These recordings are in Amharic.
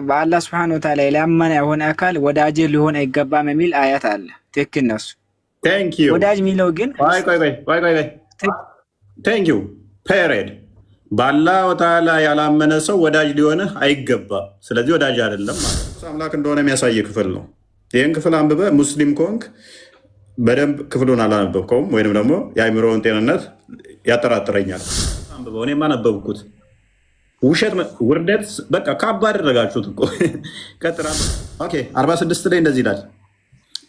በአላህ ስብሐነ ወተዓላ ያመነ የሆነ አካል ወዳጅ ሊሆን አይገባም የሚል አያት አለ። ትክክል ነው። ወዳጅ የሚለው ግን ቴንክ ዩ ፔሬድ በአላህ ወተዓላ ያላመነ ሰው ወዳጅ ሊሆንህ አይገባም። ስለዚህ ወዳጅ አይደለም ማለት ነው። አምላክ እንደሆነ የሚያሳይ ክፍል ነው። ይህን ክፍል አንብበ ሙስሊም ከሆንክ በደንብ ክፍሉን አላነበብከውም፣ ወይንም ደግሞ የአእምሮውን ጤንነት ያጠራጥረኛል። አንብበው። እኔም አነበብኩት። ውሸት ውርደት በቃ ካባ አደረጋችሁት እኮ። ቀጥራ 46 ላይ እንደዚህ ይላል፣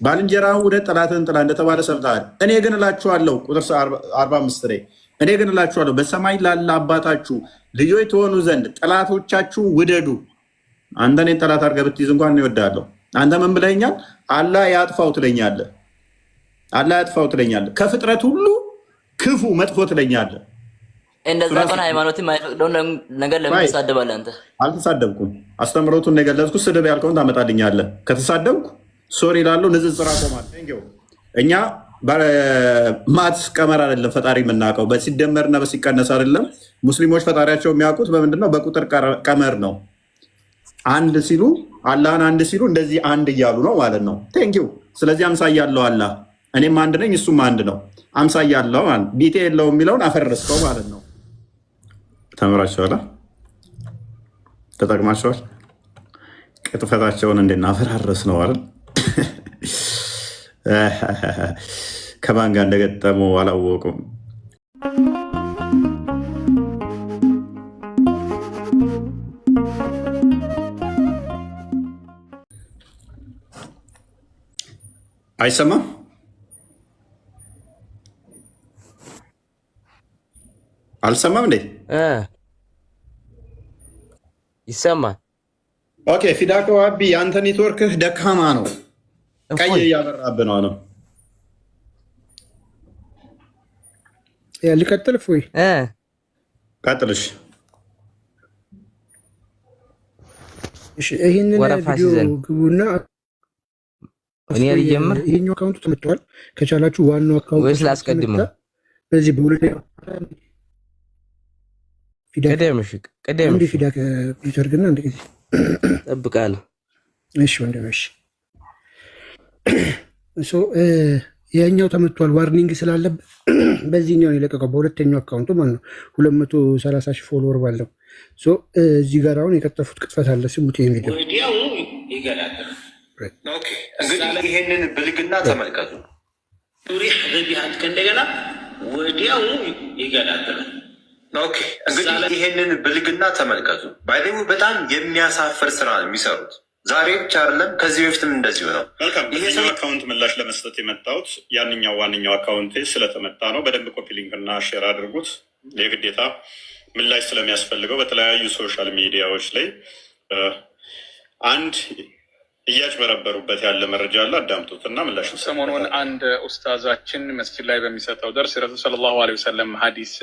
ባልንጀራህን ውደድ ጠላትህን ጥላ እንደተባለ ሰምተሃል። እኔ ግን እላችኋለሁ፣ ቁጥር 45 ላይ እኔ ግን እላችኋለሁ በሰማይ ላለ አባታችሁ ልጆች ትሆኑ ዘንድ ጠላቶቻችሁ ውደዱ። አንተ እኔን ጠላት አድርገህ ብትይዝ እንኳን እኔ እወድሃለሁ። አንተ ምን ብለኸኛል? አላህ ያጥፋው ትለኛለህ። አላህ ያጥፋው ትለኛለህ። ከፍጥረት ሁሉ ክፉ መጥፎ ትለኛለህ። እንደዛ ከሆነ ሃይማኖትን የማይፈቅደውን ነገር ለምን ትሳደባለህ አንተ? አልተሳደብኩም። አስተምሮቱን ነው የገለጽኩት። ስድብ ያልከውን ታመጣልኛለህ። ከተሳደብኩ ሶሪ እላለሁ። ንጽጽር አቆማለሁ። እኛ ማትስ ቀመር አይደለም ፈጣሪ የምናውቀው፣ በሲደመርና በሲቀነስ አይደለም። ሙስሊሞች ፈጣሪያቸው የሚያውቁት በምንድነው? በቁጥር ቀመር ነው። አንድ ሲሉ አላህን አንድ ሲሉ እንደዚህ አንድ እያሉ ነው ማለት ነው። ቴንኪው። ስለዚህ አምሳያ አለው አላህ፣ እኔም አንድ ነኝ እሱም አንድ ነው። አምሳያ አለው ቢጤ የለውም የሚለውን አፈረስከው ማለት ነው። ተምራችኋል፣ ተጠቅማችኋል። ቅጥፈታቸውን እንድናፈራረስ ነው አይደል? ከማን ጋር እንደገጠሙ አላወቁም። አይሰማም? አልሰማም እንዴ? ይሰማል። ኦኬ ፊዳኮ አቢ የአንተ ኔትወርክህ ደካማ ነው። ቀይ እያበራብህ ነው። ልቀጥል ፎይ ቀጥልሽ። ይህንን ቪዲዮ ግቡና እኔ ልጀምር። ይሄኛው አካውንቱ ተመቷል። ከቻላችሁ ዋናው አካውንት ወይስ ላስቀድመው? በዚህ በሁለተኛ ቀደም ፊዳ ፒተር ግን አንድ ጊዜ ጠብቃለሁ። እሺ ወንድምሽ ይሄኛው ተመቷል። ዋርኒንግ ስላለበት በዚህኛው የለቀቀው በሁለተኛው አካውንቱ ማለት ነው። 230 ሺህ ፎሎወር ባለው እዚህ ጋር አሁን የቀጠፉት ቅጥፈት አለ። ስሙት። ይሄን ቪዲዮ ወዲያው ይገላል። እንግዲህ ይሄንን ብልግና ተመልከቱ። ሪህ ዘቢሃት ከእንደገና ወዲያው ይገላል። እንግዲህ ይሄንን ብልግና ተመልከቱ። ባይደሙ በጣም የሚያሳፍር ስራ የሚሰሩት ዛሬ ብቻ አይደለም፣ ከዚህ በፊትም እንደዚሁ ነው። ይሄ አካውንት ምላሽ ለመስጠት የመጣሁት ያንኛው ዋነኛው አካውንቴ ስለተመታ ነው። በደንብ ኮፒ ሊንክ እና ሼር አድርጉት። የግዴታ ምላሽ ስለሚያስፈልገው በተለያዩ ሶሻል ሚዲያዎች ላይ አንድ እያጭበረበሩበት ያለ መረጃ አለ። አዳምጡት እና ምላሽ። ሰሞኑን አንድ ኡስታዛችን መስጂድ ላይ በሚሰጠው ደርስ የረሱል ሰለላሁ ዐለይሂ ወሰለም ሐዲስ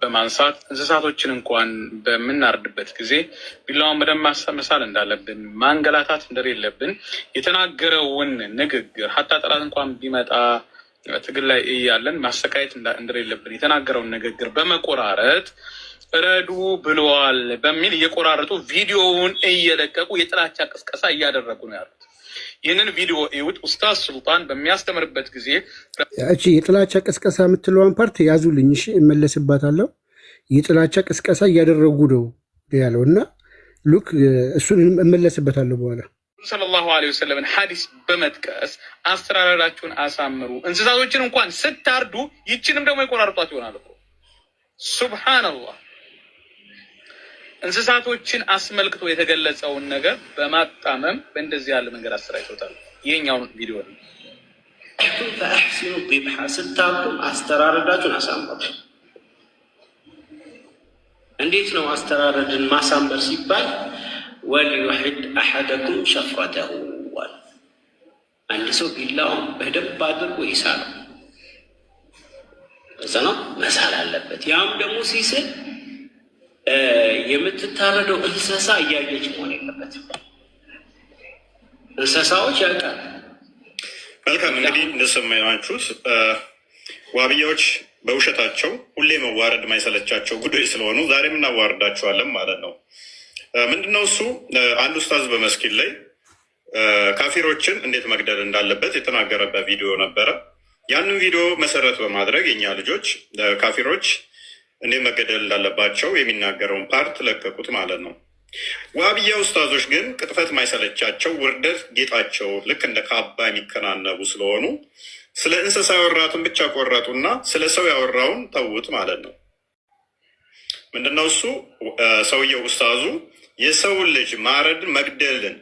በማንሳት እንስሳቶችን እንኳን በምናርድበት ጊዜ ቢላዋን በደንብ መሳል እንዳለብን፣ ማንገላታት እንደሌለብን የተናገረውን ንግግር ሀታ ጠላት እንኳን ቢመጣ ትግል ላይ እያለን ማሰቃየት እንደሌለብን የተናገረውን ንግግር በመቆራረጥ ረዱ ብለዋል በሚል እየቆራረጡ ቪዲዮውን እየለቀቁ የጥላቻ ቅስቀሳ እያደረጉ ነው ያሉት። ይህንን ቪዲዮ እዩት። ኡስታዝ ሱልጣን በሚያስተምርበት ጊዜ እቺ የጥላቻ ቅስቀሳ የምትለዋን ፓርት ያዙልኝ፣ እሺ እመለስባታለሁ። የጥላቻ ቅስቀሳ እያደረጉ ነው ያለው እና ሉክ እሱን እመለስበታለሁ በኋላ። ሰለላሁ ዐለይሂ ወሰለም ሐዲስ በመጥቀስ አስተራራራችሁን አሳምሩ፣ እንስሳቶችን እንኳን ስታርዱ ይችንም ደግሞ የቆራርጧት ይሆናል እኮ ሱብሃንአላህ። እንስሳቶችን አስመልክቶ የተገለጸውን ነገር በማጣመም በእንደዚህ ያለ መንገድ አሰራጭቶታል። ይሄኛውን ቪዲዮ ነው። ፈአሕሲኑ ዚብሐ ስታርዱ አስተራረዳችሁን አሳምሩ። እንዴት ነው አስተራረድን ማሳመር ሲባል? ወልዩሕድ አሐደኩም ሸፍረተሁ፣ አንድ ሰው ቢላውን በደንብ አድርጎ ይሳለው። እዛ ነው መሳል አለበት። ያም ደግሞ ሲስል የምትታረደው እንስሳ እያየች መሆን የለበትም። እንስሳዎች ያውቃል። መልካም እንግዲህ እንደሰማያችሁት ዋብያዎች በውሸታቸው ሁሌ መዋረድ ማይሰለቻቸው ጉዳይ ስለሆኑ ዛሬም እናዋርዳቸዋለን ማለት ነው። ምንድነው እሱ? አንድ ኡስታዝ በመስጊድ ላይ ካፊሮችን እንዴት መግደል እንዳለበት የተናገረበት ቪዲዮ ነበረ። ያንን ቪዲዮ መሰረት በማድረግ የኛ ልጆች ካፊሮች እንዴት መገደል እንዳለባቸው የሚናገረውን ፓርት ለቀቁት ማለት ነው። ዋብያ ኡስታዞች ግን ቅጥፈት ማይሰለቻቸው ውርደት ጌጣቸው ልክ እንደ ካባ የሚከናነቡ ስለሆኑ ስለ እንስሳ ያወራትን ብቻ ቆረጡና ስለ ሰው ያወራውን ተዉት ማለት ነው። ምንድነው እሱ? ሰውየው ኡስታዙ የሰውን ልጅ ማረድን መግደልን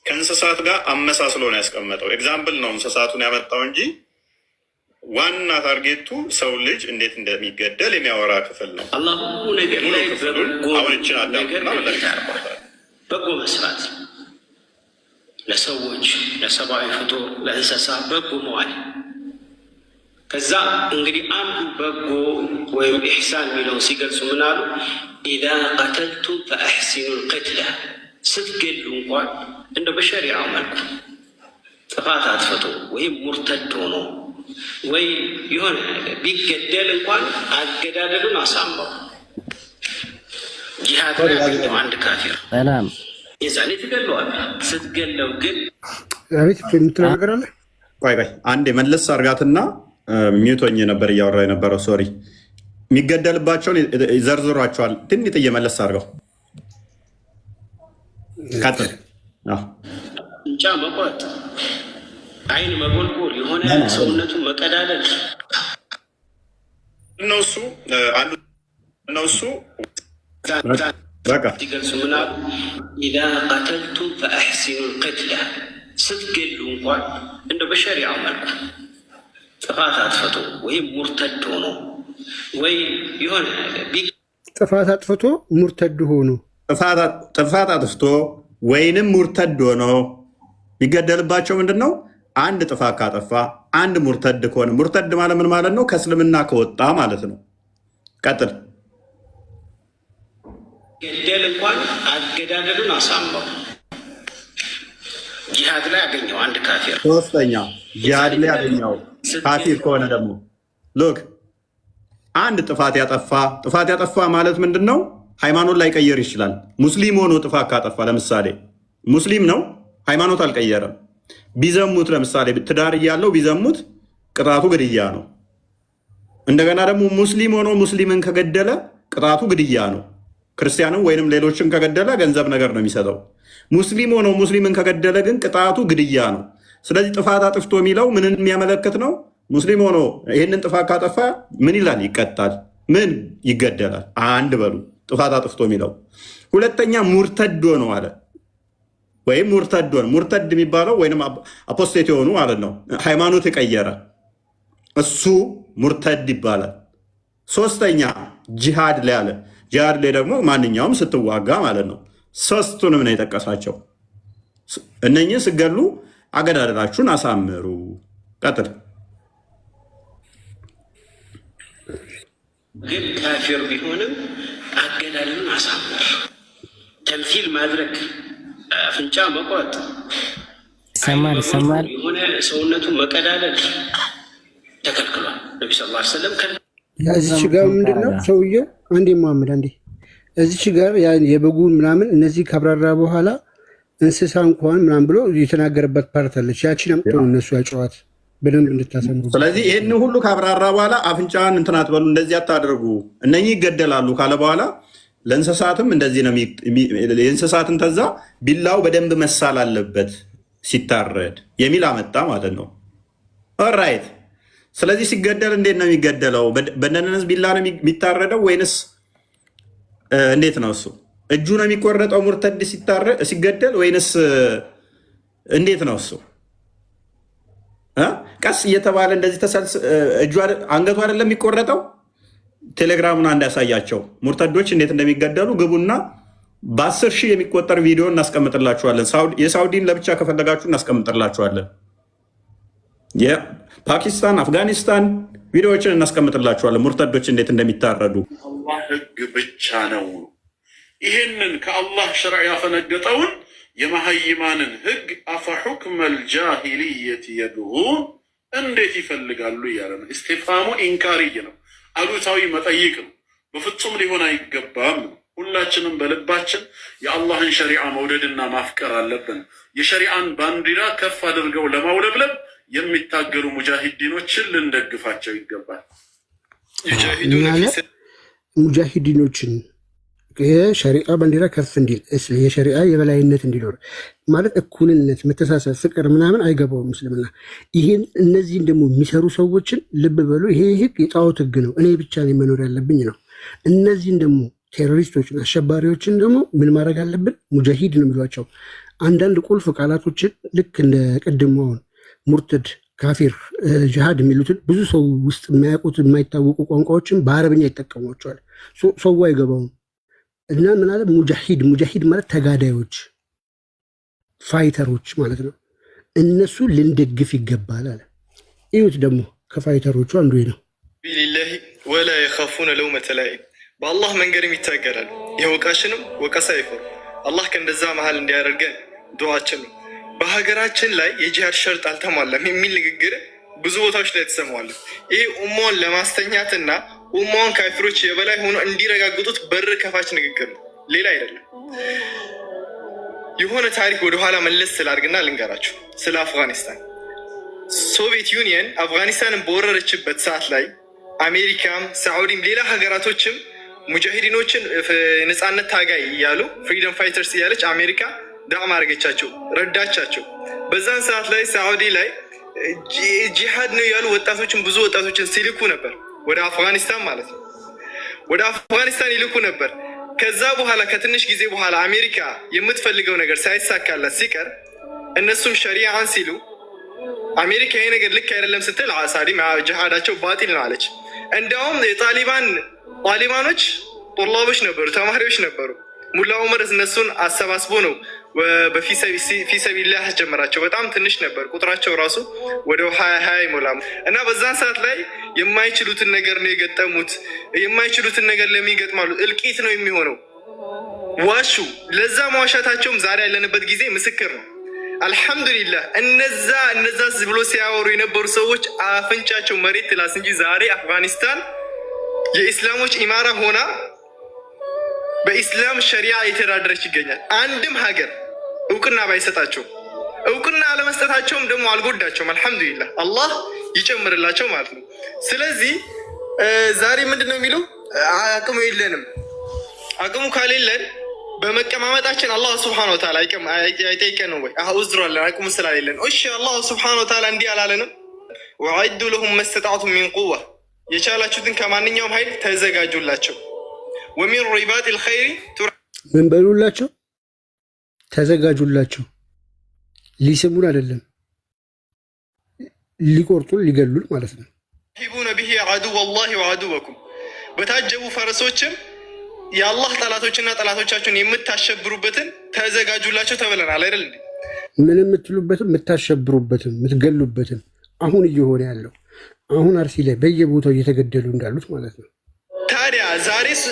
ከእንስሳት ጋር አመሳስሎ ነው ያስቀመጠው። ኤግዛምፕል ነው እንስሳቱን ያመጣው እንጂ ዋና ታርጌቱ ሰው ልጅ እንዴት እንደሚገደል የሚያወራ ክፍል ነው። አላሁ ነገር ላይ አሁንችን አዳምና በጎ መስራት፣ ለሰዎች ለሰብአዊ ፍጡር ለእንስሳ በጎ መዋል። ከዛ እንግዲህ አንዱ በጎ ወይም ኢሕሳን የሚለውን ሲገልጹ ምን አሉ? ኢዛ ቀተልቱም ፈአሕሲኑ ልቅትላ፣ ስትገሉ እንኳን እንደ በሸሪዓው መልኩ ጥፋት አትፈቱ ወይም ሙርተድ ሆኖ ወይ የሆነ ቢገደል እንኳን አገዳደሉን አሳምረው። ጂሃድ ላይ አንድ ካፊር ሰላም የዛኔ ትገለዋል። ስትገለው ግን አቤት የምትለው ነገር አለ። ቆይ አንዴ መለስ አርጋትና ሚውቶኝ ነበር እያወራ የነበረው። ሶሪ የሚገደልባቸውን ይዘርዝሯቸዋል። ትንሽ እየመለስ አርገው ካጥል እንጫ መቆጥ፣ አይን መጎልጎል፣ የሆነ ሰውነቱን መቀዳደል እነሱ አንዱ እነሱ በቃ ሲገልጹ ምን አሉ? ኢዛ ቀተልቱም ፈአሕሲኑ ልቅትላ፣ ስትገሉ እንኳን እንደ በሸሪዓው መልኩ ጥፋት አጥፍቶ ወይም ሙርተድ ሆኖ ወይ የሆነ ጥፋት አጥፍቶ ሙርተድ ሆኖ ጥፋት አጥፍቶ ወይንም ሙርተድ ሆኖ ቢገደልባቸው ምንድን ነው? አንድ ጥፋት ካጠፋ አንድ ሙርተድ ከሆነ፣ ሙርተድ ማለት ምን ማለት ነው? ከእስልምና ከወጣ ማለት ነው። ቀጥል። ገደል እንኳን አገዳደሉን አሳምረው። ጂሃድ ላይ ያገኘው አንድ ካፊር፣ ሶስተኛ ጂሃድ ላይ ያገኘው ካፊር ከሆነ ደግሞ ሎክ አንድ ጥፋት ያጠፋ ማለት ምንድን ነው? ሃይማኖት ላይ ቀየር ይችላል። ሙስሊም ሆኖ ጥፋት ካጠፋ፣ ለምሳሌ ሙስሊም ነው፣ ሃይማኖት አልቀየረም። ቢዘሙት፣ ለምሳሌ ትዳር እያለው ቢዘሙት ቅጣቱ ግድያ ነው። እንደገና ደግሞ ሙስሊም ሆኖ ሙስሊምን ከገደለ ቅጣቱ ግድያ ነው። ክርስቲያንም ወይንም ሌሎችን ከገደለ ገንዘብ ነገር ነው የሚሰጠው። ሙስሊም ሆኖ ሙስሊምን ከገደለ ግን ቅጣቱ ግድያ ነው። ስለዚህ ጥፋት አጥፍቶ የሚለው ምንን የሚያመለክት ነው? ሙስሊም ሆኖ ይህንን ጥፋት ካጠፋ ምን ይላል? ይቀጣል። ምን ይገደላል? አንድ በሉ ጥፋት አጥፍቶ የሚለው። ሁለተኛ ሙርተድ ነው አለ። ወይም ሙርተድ ሆነ። ሙርተድ የሚባለው ወይም አፖስቴት የሆኑ ማለት ነው፣ ሃይማኖት የቀየረ እሱ ሙርተድ ይባላል። ሶስተኛ ጂሃድ ላይ አለ። ጂሃድ ላይ ደግሞ ማንኛውም ስትዋጋ ማለት ነው። ሶስቱንም ነው የጠቀሳቸው። እነኚህ ስገሉ አገዳደላችሁን አሳምሩ። ቀጥል። ግን ካፊር ቢሆንም አገዳደሉን አሳምር። ተምሲል ማድረግ፣ አፍንጫ መቆጥ፣ ይሰማል የሆነ ሰውነቱን መቀዳደል ተከልክሏል። ነቢ ስ ላ ሰለም እዚች ጋር ምንድነው ሰውየው አንዴ መሐመድ አንዴ እዚች ጋር የበጉን ምናምን እነዚህ ካብራራ በኋላ እንስሳ እንኳን ምናምን ብሎ የተናገረበት ፓርት አለች። ያቺን አምጥቶ እነሱ ያጨዋት በደንብ እንድታሰምሩ። ስለዚህ ይህን ሁሉ ካብራራ በኋላ አፍንጫን እንትን አትበሉ፣ እንደዚህ አታደርጉ፣ እነኚህ ይገደላሉ ካለ በኋላ ለእንስሳትም እንደዚህ ነው። የእንስሳትን ተዛ ቢላው በደንብ መሳል አለበት ሲታረድ የሚል አመጣ ማለት ነው። ኦራይት። ስለዚህ ሲገደል እንዴት ነው የሚገደለው? በነነስ ቢላ ነው የሚታረደው ወይንስ እንዴት ነው? እሱ እጁ ነው የሚቆረጠው ሙርተድ ሲገደል ወይንስ እንዴት ነው? እሱ ቀስ እየተባለ እንደዚህ አንገቱ አይደለም የሚቆረጠው? ቴሌግራሙን አንድ ያሳያቸው ሙርተዶች እንዴት እንደሚገደሉ ግቡና በ10 ሺህ የሚቆጠር ቪዲዮ እናስቀምጥላችኋለን። የሳውዲን ለብቻ ከፈለጋችሁ እናስቀምጥላችኋለን። የፓኪስታን፣ አፍጋኒስታን ቪዲዮዎችን እናስቀምጥላችኋለን። ሙርተዶች እንዴት እንደሚታረዱ አላህ ህግ ብቻ ነው። ይህንን ከአላህ ሸርዕ ያፈነገጠውን የመሀይማንን ህግ አፈሑክመል ጃሂልየት የብጉን እንዴት ይፈልጋሉ እያለ ነው። ኢስቲፍሃሙ ኢንካርይ ነው፣ አሉታዊ መጠይቅ ነው። በፍጹም ሊሆን አይገባም ነው። ሁላችንም በልባችን የአላህን ሸሪዓ መውደድና ማፍቀር አለብን። የሸሪዓን ባንዲራ ከፍ አድርገው ለማውለብለብ የሚታገሉ ሙጃሂዲኖችን ልንደግፋቸው ይገባል። ሙጃሂዲኖችን የሸሪዓ ባንዲራ ከፍ እንዲል የሸሪዓ የበላይነት እንዲኖር ማለት እኩልነት፣ መተሳሰብ፣ ፍቅር ምናምን አይገባውም እስልምና። ይህን እነዚህን ደግሞ የሚሰሩ ሰዎችን ልብ በሉ። ይሄ ህግ የጣዖት ህግ ነው፣ እኔ ብቻ ነኝ መኖር ያለብኝ ነው። እነዚህን ደግሞ ቴሮሪስቶችን፣ አሸባሪዎችን ደግሞ ምን ማድረግ አለብን? ሙጃሂድ ነው የሚሏቸው አንዳንድ ቁልፍ ቃላቶችን ልክ እንደ ቅድመውን ሙርተድ፣ ካፊር፣ ጅሃድ የሚሉትን ብዙ ሰው ውስጥ የማያውቁት የማይታወቁ ቋንቋዎችን በአረብኛ ይጠቀሟቸዋል። ሰው አይገባውም። እና ምን አለ ሙጃሂድ ማለት ተጋዳዮች፣ ፋይተሮች ማለት ነው። እነሱ ልንደግፍ ይገባል አለ። ይሁት ደግሞ ከፋይተሮቹ አንዱ ነው። ቢሊላሂ ወላ የኻፉነ ለውመተ ላኢም በአላህ መንገድም ይታገላል። የወቃሽንም ወቀሳ አይፈሩ። አላህ ከእንደዛ መሀል እንዲያደርገን ዱዓችን ነው። በሀገራችን ላይ የጂሃድ ሸርጥ አልተሟላም የሚል ንግግር ብዙ ቦታዎች ላይ ተሰማዋለን። ይህ ኡማውን ለማስተኛትና ኡማውን ካፊሮች የበላይ ሆኖ እንዲረጋግጡት በር ከፋች ንግግር ነው፣ ሌላ አይደለም። የሆነ ታሪክ ወደኋላ መለስ ስላድርግና ልንገራችሁ ስለ አፍጋኒስታን። ሶቪየት ዩኒየን አፍጋኒስታንን በወረረችበት ሰዓት ላይ አሜሪካም፣ ሳዑዲም ሌላ ሀገራቶችም ሙጃሂዲኖችን ነፃነት ታጋይ እያሉ ፍሪደም ፋይተርስ እያለች አሜሪካ ዳዕም አድርገቻቸው፣ ረዳቻቸው። በዛን ሰዓት ላይ ሳዑዲ ላይ ጂሃድ ነው ያሉ ወጣቶችን ብዙ ወጣቶችን ሲልኩ ነበር ወደ አፍጋኒስታን ማለት ነው። ወደ አፍጋኒስታን ይልኩ ነበር። ከዛ በኋላ ከትንሽ ጊዜ በኋላ አሜሪካ የምትፈልገው ነገር ሳይሳካላት ሲቀር እነሱም ሸሪዓን ሲሉ አሜሪካ ይሄ ነገር ልክ አይደለም ስትል ሳዲ ጂሃዳቸው ባጢል ነው አለች። እንዲያውም ጣሊባኖች ጦላቦች ነበሩ፣ ተማሪዎች ነበሩ። ሙላ ዑመር እነሱን አሰባስቦ ነው በፊሰቢላህ ያስጀመራቸው። በጣም ትንሽ ነበር ቁጥራቸው ራሱ ወደ 20 ይሞላል። እና በዛን ሰዓት ላይ የማይችሉትን ነገር ነው የገጠሙት። የማይችሉትን ነገር ለሚገጥማሉ እልቂት ነው የሚሆነው። ዋሹ። ለዛ መዋሻታቸውም ዛሬ ያለንበት ጊዜ ምስክር ነው። አልሐምዱሊላህ እነዛ ብሎ ሲያወሩ የነበሩ ሰዎች አፍንጫቸው መሬት ትላስ እንጂ ዛሬ አፍጋኒስታን የኢስላሞች ኢማራ ሆና በኢስላም ሸሪዓ የተዳደረች ይገኛል። አንድም ሀገር እውቅና ባይሰጣቸው፣ እውቅና አለመስጠታቸውም ደግሞ አልጎዳቸውም። አልሐምዱሊላህ አላህ ይጨምርላቸው ማለት ነው። ስለዚህ ዛሬ ምንድነው የሚለው? አቅሙ የለንም። አቅሙ ካሌለን በመቀማመጣችን አላህ Subhanahu Wa Ta'ala አይጠይቀንም ወይ? ኡዝራለን አቅሙ ስላሌለን። እሺ አላህ Subhanahu Wa Ta'ala እንዲህ አላለንም? ወዐዱ ለሁም መስተጣዕቱም ሚን ቁዋ፣ የቻላችሁትን ከማንኛውም ኃይል ተዘጋጁላቸው። ወሚን ሪባጢል ኸይሪ ምን በሉላቸው? ተዘጋጁላቸው። ሊስሙን አይደለም ሊቆርጡን ሊገሉን ማለት ነው። ሂቡነ ቢሂ ዐዱወ ላሂ ወዐዱወኩም፣ በታጀቡ ፈረሶችም የአላህ ጠላቶችና ጠላቶቻችሁን የምታሸብሩበትን ተዘጋጁላቸው ተብለናል አይደል? ምን የምትሉበትም የምታሸብሩበትም የምትገሉበትም አሁን እየሆነ ያለው አሁን አርሲ ላይ በየቦታው እየተገደሉ እንዳሉት ማለት ነው። ታዲያ ዛሬስ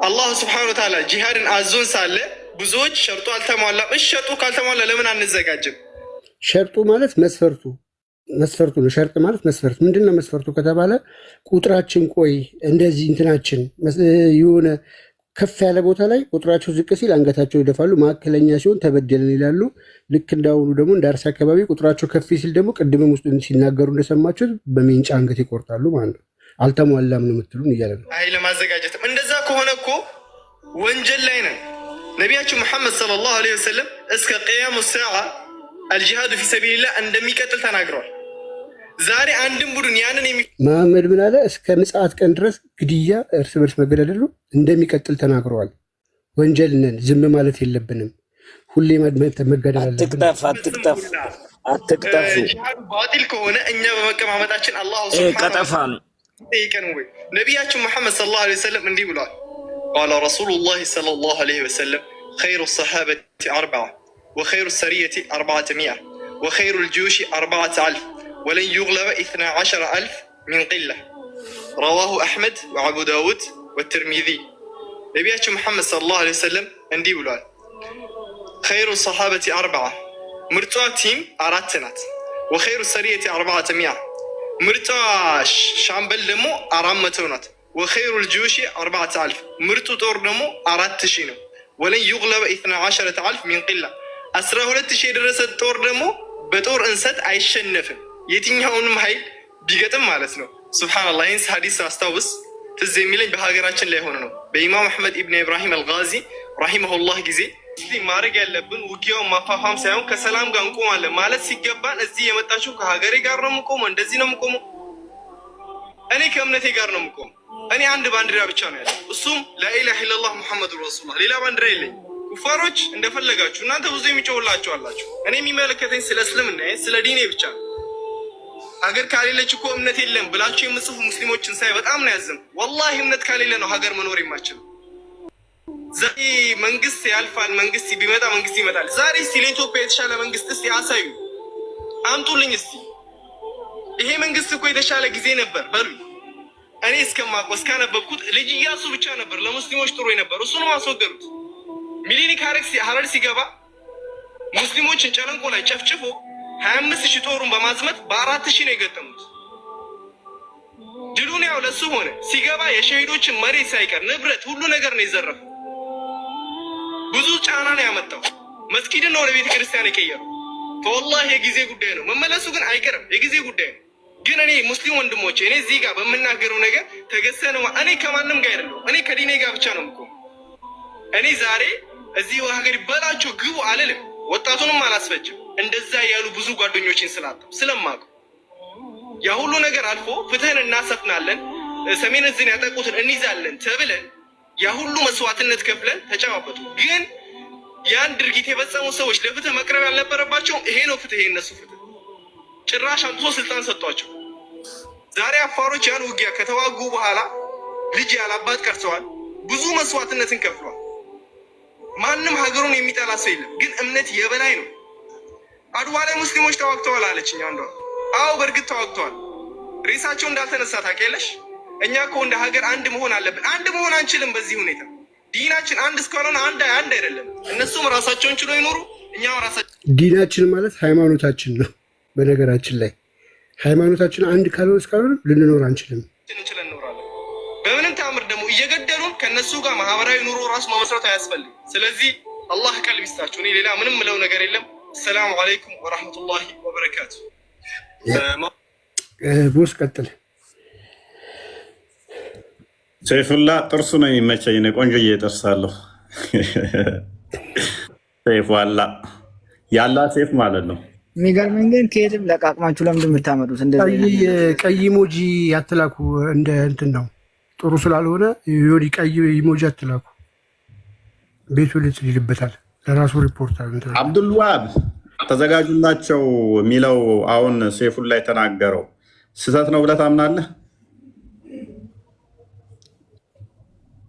አላህ Subhanahu Wa Ta'ala ጂሃድን አዞን ሳለ ብዙዎች ሸርጡ አልተሟላም። እሺ ሸርጡ ካልተሟላ ለምን አንዘጋጅም? ሸርጡ ማለት መስፈርቱ ነው። ሸርጥ ማለት መስፈርት ምንድነው? መስፈርቱ ከተባለ ቁጥራችን ቆይ እንደዚህ እንትናችን የሆነ ከፍ ያለ ቦታ ላይ ቁጥራቸው ዝቅ ሲል አንገታቸው ይደፋሉ። ማዕከለኛ ሲሆን ተበደልን ይላሉ። ልክ እንዳሁኑ ደግሞ እንደ አርሲ አካባቢ ቁጥራቸው ከፍ ሲል ደግሞ ቅድምም ውስጥ ሲናገሩ እንደሰማችሁት በሜንጫ አንገት ይቆርጣሉ ማለት ነው። አልተሟላም ነው የምትሉን እያለ ነው። አይ ለማዘጋጀትም እንደዛ ከሆነ እኮ ወንጀል ላይ ነን። ነቢያችን መሐመድ ሰለላሁ ዐለይሂ ወሰለም እስከ ቂያሙ ሰዓ አልጂሃዱ ፊ ሰቢልላህ እንደሚቀጥል ተናግረዋል። ዛሬ አንድም ቡድን ያንን መሐመድ ምን አለ? እስከ ምጽአት ቀን ድረስ ግድያ፣ እርስ በርስ መገዳደሉ እንደሚቀጥል ተናግረዋል። ወንጀል ነን፣ ዝም ማለት የለብንም። ሁሌ መገደል አለብን። አትቅጠፉ። ጂሃዱ ባጢል ከሆነ እኛ በመቀማመጣችን አላህ ሱብሓነሁ ጠይቀን ወይ? ነቢያችን መሐመድ ሰለላሁ ዐለይሂ ወሰለም እንዲህ ብለዋል። ቃለ ረሱሉላህ ሰለላሁ ዐለይሂ ወሰለም ኸይሩ ሰሓበቲ 40 ወኸይሩ ሰሪየቲ 400 ወኸይሩ ልጅዩሺ 40,000 ወለን ዩግለበ 12,000 ሚን ቂላ ረዋሁ አሕመድ ወአቡ ዳውድ ወትርሚዚ። ነቢያችን መሐመድ ሰለላሁ ዐለይሂ ወሰለም እንዲህ ብለዋል። ኸይሩ ሰሓበቲ 40 ምርጧ ቲም 4 ናት። ወኸይሩ ሰሪየቲ 400 ምርጫ ሻምበል ደግሞ 400 ናት። وخير الجيوش 4000 ምርጡ ጦር ደግሞ 4000 ነው። ወለን يغلب 12000 من قلة 12000 የደረሰ ጦር ደግሞ በጦር እንሰት አይሸነፍም የትኛውንም ኃይል ቢገጥም ማለት ነው። ሱብሃንአላህ። ይህን ሐዲስ አስታውስ ትዝ የሚለኝ በሀገራችን ላይ ሆነ ነው በኢማም አሕመድ ኢብን ኢብራሂም አልጋዚ ረሂመሁላህ ጊዜ ሙስሊም ማድረግ ያለብን ውጊያውን ማፋፋም ሳይሆን ከሰላም ጋር እንቆማለን ማለት ሲገባን እዚህ የመጣችሁ ከሀገሬ ጋር ነው የምቆመው፣ እንደዚህ ነው የምቆመው፣ እኔ ከእምነቴ ጋር ነው የምቆመው። እኔ አንድ ባንዲራ ብቻ ነው ያለው፣ እሱም ላኢላሃ ኢለላህ ሙሐመዱር ረሱሉላህ። ሌላ ባንዲራ የለኝ። ኩፋሮች እንደፈለጋችሁ እናንተ ብዙ የሚጮህላችሁ አላችሁ። እኔ የሚመለከተኝ ስለ እስልምና ስለ ዲኔ ብቻ ነው። ሀገር ካሌለች እኮ እምነት የለም ብላችሁ የምጽፉ ሙስሊሞችን ሳይ በጣም ነው ያዘን። ወላሂ እምነት ካሌለ ነው ሀገር መኖር የማችለው። ዛሬ መንግስት ያልፋል፣ መንግስት ቢመጣ መንግስት ይመጣል። ዛሬ እስቲ ለኢትዮጵያ የተሻለ መንግስት እስቲ አሳዩ፣ አምጡልኝ እስቲ። ይሄ መንግስት እኮ የተሻለ ጊዜ ነበር በሉ። እኔ እስከማውቀው እስካነበብኩት ልጅ ኢያሱ ብቻ ነበር ለሙስሊሞች ጥሩ የነበር፣ እሱንም አስወገዱት። ሚሊኒክ ሀረር ሲገባ ሙስሊሞችን ጨለንቆ ላይ ጨፍጭፎ 25,000 ጦሩን በማዝመት በ4,000 ነው የገጠሙት። ድሉን ያው ለሱ ሆነ። ሲገባ የሸሂዶችን መሬት ሳይቀር ንብረት ሁሉ ነገር ነው የዘረፈው። ብዙ ጫና ነው ያመጣው። መስጊድን ነው ወደ ቤተ ክርስቲያን የቀየረው። ወላሂ የጊዜ ጉዳይ ነው፣ መመለሱ ግን አይቀርም። የጊዜ ጉዳይ ነው። ግን እኔ ሙስሊም ወንድሞቼ እኔ እዚህ ጋር በምናገረው ነገር ተገሰነ እኔ ከማንም ጋር አይደለሁ። እኔ ከዲኔ ጋር ብቻ ነው የምቆመው። እኔ ዛሬ እዚህ ሀገር ይበላችሁ ግቡ አልልም፣ ወጣቱንም አላስፈጅም። እንደዛ ያሉ ብዙ ጓደኞችን ስላጣው ስለማውቀው ያ ሁሉ ነገር አልፎ ፍትህን እናሰፍናለን፣ ሰሜን ዕዝን ያጠቁትን እንይዛለን ተብለን ያ ሁሉ መስዋዕትነት ከፍለን ተጨባበጡ። ግን ያን ድርጊት የፈጸሙ ሰዎች ለፍትህ መቅረብ ያልነበረባቸውም ይሄ ነው ፍትህ፣ የነሱ ፍትህ ጭራሽ አምጥቶ ስልጣን ሰጧቸው። ዛሬ አፋሮች ያን ውጊያ ከተዋጉ በኋላ ልጅ ያላባት ቀርተዋል፣ ብዙ መስዋዕትነትን ከፍሏል። ማንም ሀገሩን የሚጠላ ሰው የለም። ግን እምነት የበላይ ነው። አድዋ ላይ ሙስሊሞች ተዋግተዋል አለችኝ አንዷ። አዎ በእርግጥ ተዋግተዋል። ሬሳቸው እንዳልተነሳ ታውቂያለሽ። እኛ እኮ እንደ ሀገር አንድ መሆን አለብን። አንድ መሆን አንችልም በዚህ ሁኔታ። ዲናችን አንድ እስካልሆነ አንድ አይደለም። እነሱም ራሳቸውን ችሎ ይኖሩ፣ እኛም ራሳችን። ዲናችን ማለት ሃይማኖታችን ነው። በነገራችን ላይ ሃይማኖታችን አንድ ካልሆነ እስካልሆነ ልንኖር አንችልም። እንችለን እንኖራለን። በምንም ተአምር ደግሞ እየገደሉን ከእነሱ ጋር ማህበራዊ ኑሮ ራሱ መመስረት አያስፈልግም። ስለዚህ አላህ ቀልብ ይስጣችሁ። እኔ ሌላ ምንም ምለው ነገር የለም። ሰላሙ አለይኩም ወራህመቱላሂ ወበረካቱ። ቦስ ቀጥል። ሰይፉላ ጥርሱ ነው የሚመቸኝ። እኔ ቆንጆዬ እጠርሳለሁ። ሰይፉ አላ ያላ ሴፍ ማለት ነው። የሚገርመኝ ግን ከየትም ለቃቅማችሁ ለምንድን የምታመጡት? እንደዚህ ቀይ ኢሞጂ አትላኩ። እንደ እንትን ነው ጥሩ ስላልሆነ ዮዲ ቀይ ኢሞጂ አትላኩ። ቤቱ ልትልበታል ለራሱ ሪፖርት አብዱልዋብ ተዘጋጁላቸው የሚለው አሁን ሴፉን ላይ ተናገረው ስህተት ነው ብለህ ታምናለህ?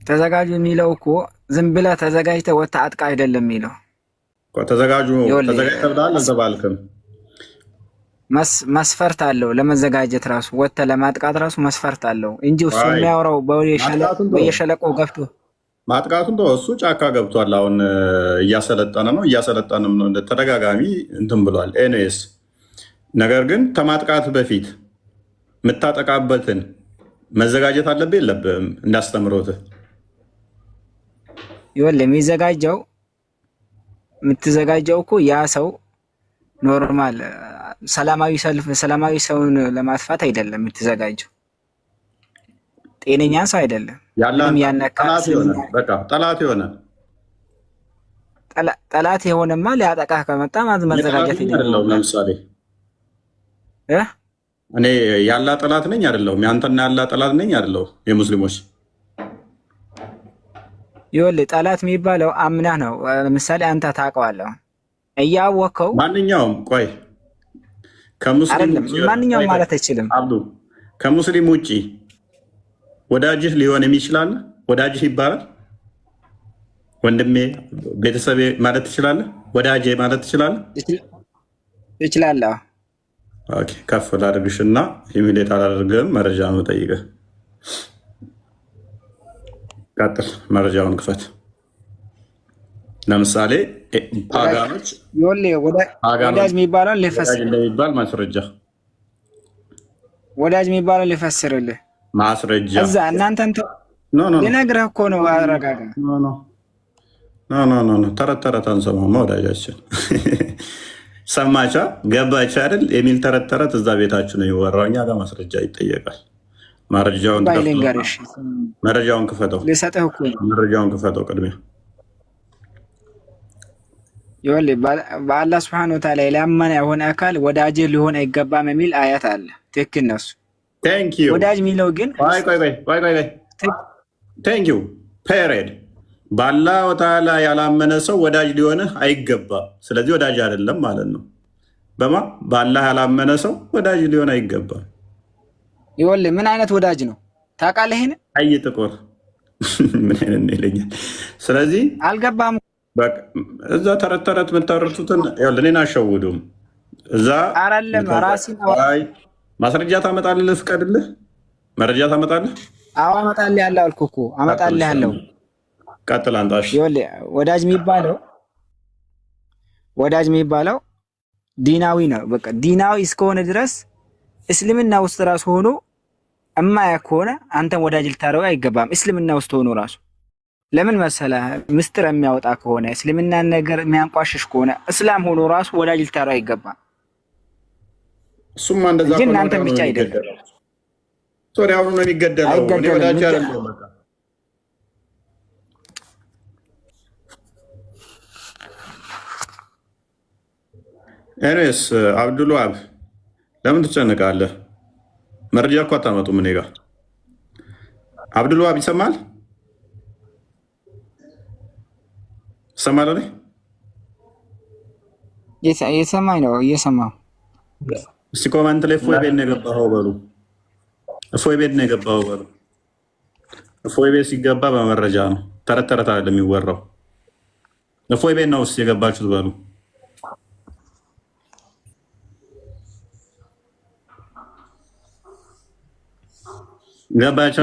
ተዘጋጁ የሚለው እኮ ዝም ብለህ ተዘጋጅተህ ወጥተህ አጥቃ አይደለም የሚለው። ተዘጋጁ ተዘጋጅተህ ብለሃል አልተባልክም። መስፈርት አለው ለመዘጋጀት ራሱ ወጥተህ ለማጥቃት ራሱ መስፈርት አለው እንጂ እሱ የሚያወራው በየሸለቆው ገብቶ ማጥቃቱን እሱ ጫካ ገብቷል። አሁን እያሰለጠነ ነው፣ እያሰለጠንም ነው። ተደጋጋሚ እንትን ብሏል። ኤንኤስ ነገር ግን ከማጥቃት በፊት የምታጠቃበትን መዘጋጀት አለብህ የለብህም? እንዳስተምሮትህ ይኸውልህ የምትዘጋጀው እኮ ያ ሰው ኖርማል ሰላማዊ ሰውን ለማጥፋት አይደለም የምትዘጋጀው። ጤነኛ ሰው አይደለም። ጠላት የሆነ ጠላት የሆነማ ሊያጠቃህ ከመጣ መዘጋጀት አይደለም። ለምሳሌ እኔ ያላ ጠላት ነኝ አይደለሁም? ያንተና ያላ ጠላት ነኝ አይደለሁም? የሙስሊሞች ይኸውልህ ጠላት የሚባለው አምናህ ነው። ለምሳሌ አንተ ታውቀዋለህ እያወቅኸው ማንኛውም ማንኛውም ማለት አይችልም። አብዱ ከሙስሊም ውጭ ወዳጅህ ሊሆን የሚችላል። ወዳጅህ ይባላል። ወንድሜ ቤተሰቤ ማለት ትችላለህ። ወዳጄ ማለት ትችላለህ። ትችላለህ። ኦኬ ከፍ ላድርግሽና ኢሚዲየት አላደርግም። መረጃ ነው ጠይቀህ ቀጥል። መረጃውን ክፈት። ለምሳሌ ፓጋኖች ወዳጅ የሚባለውን እንደሚባል ማስረጃ ወዳጅ የሚባለውን ሊፈስርልህ ማስረጃ እዛ እናንተን ልነግርህ እኮ ነው። አረጋጋ። ተረት ተረት አንሰማማ ወዳጃችን። ሰማቻ ገባች አይደል የሚል ተረት ተረት እዛ ቤታችሁ ነው የሚወራው። እኛ ጋር ማስረጃ ይጠየቃል። መረጃውን ክፈተው። ልሰጥህ እኮ መረጃውን ክፈተው ቅድሚያ። ይኸውልህ በአላህ ሱብሓነሁ ወተዓላ ያላመነ የሆነ አካል ወዳጅ ሊሆን አይገባም የሚል አያት አለ። ትክክል ነው። ወዳጅ የሚለው ግን ቴንኪው ፔሬድ በአላህ ተዓላ ያላመነ ሰው ወዳጅ ሊሆንህ አይገባም። ስለዚህ ወዳጅ አይደለም ማለት ነው። በአላህ ያላመነ ሰው ወዳጅ ሊሆን አይገባም። ይኸውልህ ምን አይነት ወዳጅ ነው ታውቃለህ? ይሄን አይ ጥቁር ምን አይነት ነው ይለኛል። ስለዚህ አልገባም። እዛ ተረት ተረት የምታረቱትን እኔን አሸውዱም። እዛ አይደለም ራስን ማስረጃ ታመጣልህ። ልፍቀድልህ? መረጃ ታመጣልህ? አዎ አመጣልህ ያለው አልኩህ እኮ አመጣልህ ያለው። ቀጥል አንጣሽ። ይኸውልህ ወዳጅ የሚባለው ዲናዊ ነው። በቃ ዲናዊ እስከሆነ ድረስ እስልምና ውስጥ ራሱ ሆኖ እማያ ከሆነ አንተን ወዳጅ ልታረው አይገባም። እስልምና ውስጥ ሆኖ ራሱ ለምን መሰለህ? ምስጢር የሚያወጣ ከሆነ እስልምናን ነገር የሚያንቋሽሽ ከሆነ እስላም ሆኖ ራሱ ወዳጅ ልታረው አይገባም። እሱማ እንደዛ ግን እናንተን ብቻ አይደለም ሶሪያው ነው የሚገደለው። እኔ ወዳጅ አይደለም። በቃ ኤኒዌይስ አብዱልዋሃብ ለምን ትጨነቃለህ? መረጃ እኮ አታመጡም እኔ ጋር። አብዱልዋሃብ ይሰማል? ይሰማል? እየሰማኝ ነው። እየሰማሁ እስቲ ኮመንት ላይ እፎይ ቤት ነው የገባኸው በሉ። እፎይ ቤት ነው የገባኸው በሉ። እፎይ ቤት ሲገባ በመረጃ ነው። ተረት ተረት አይደለም የሚወራው። እፎይ ቤት ነው ውስጥ የገባችሁት በሉ። ገባቻ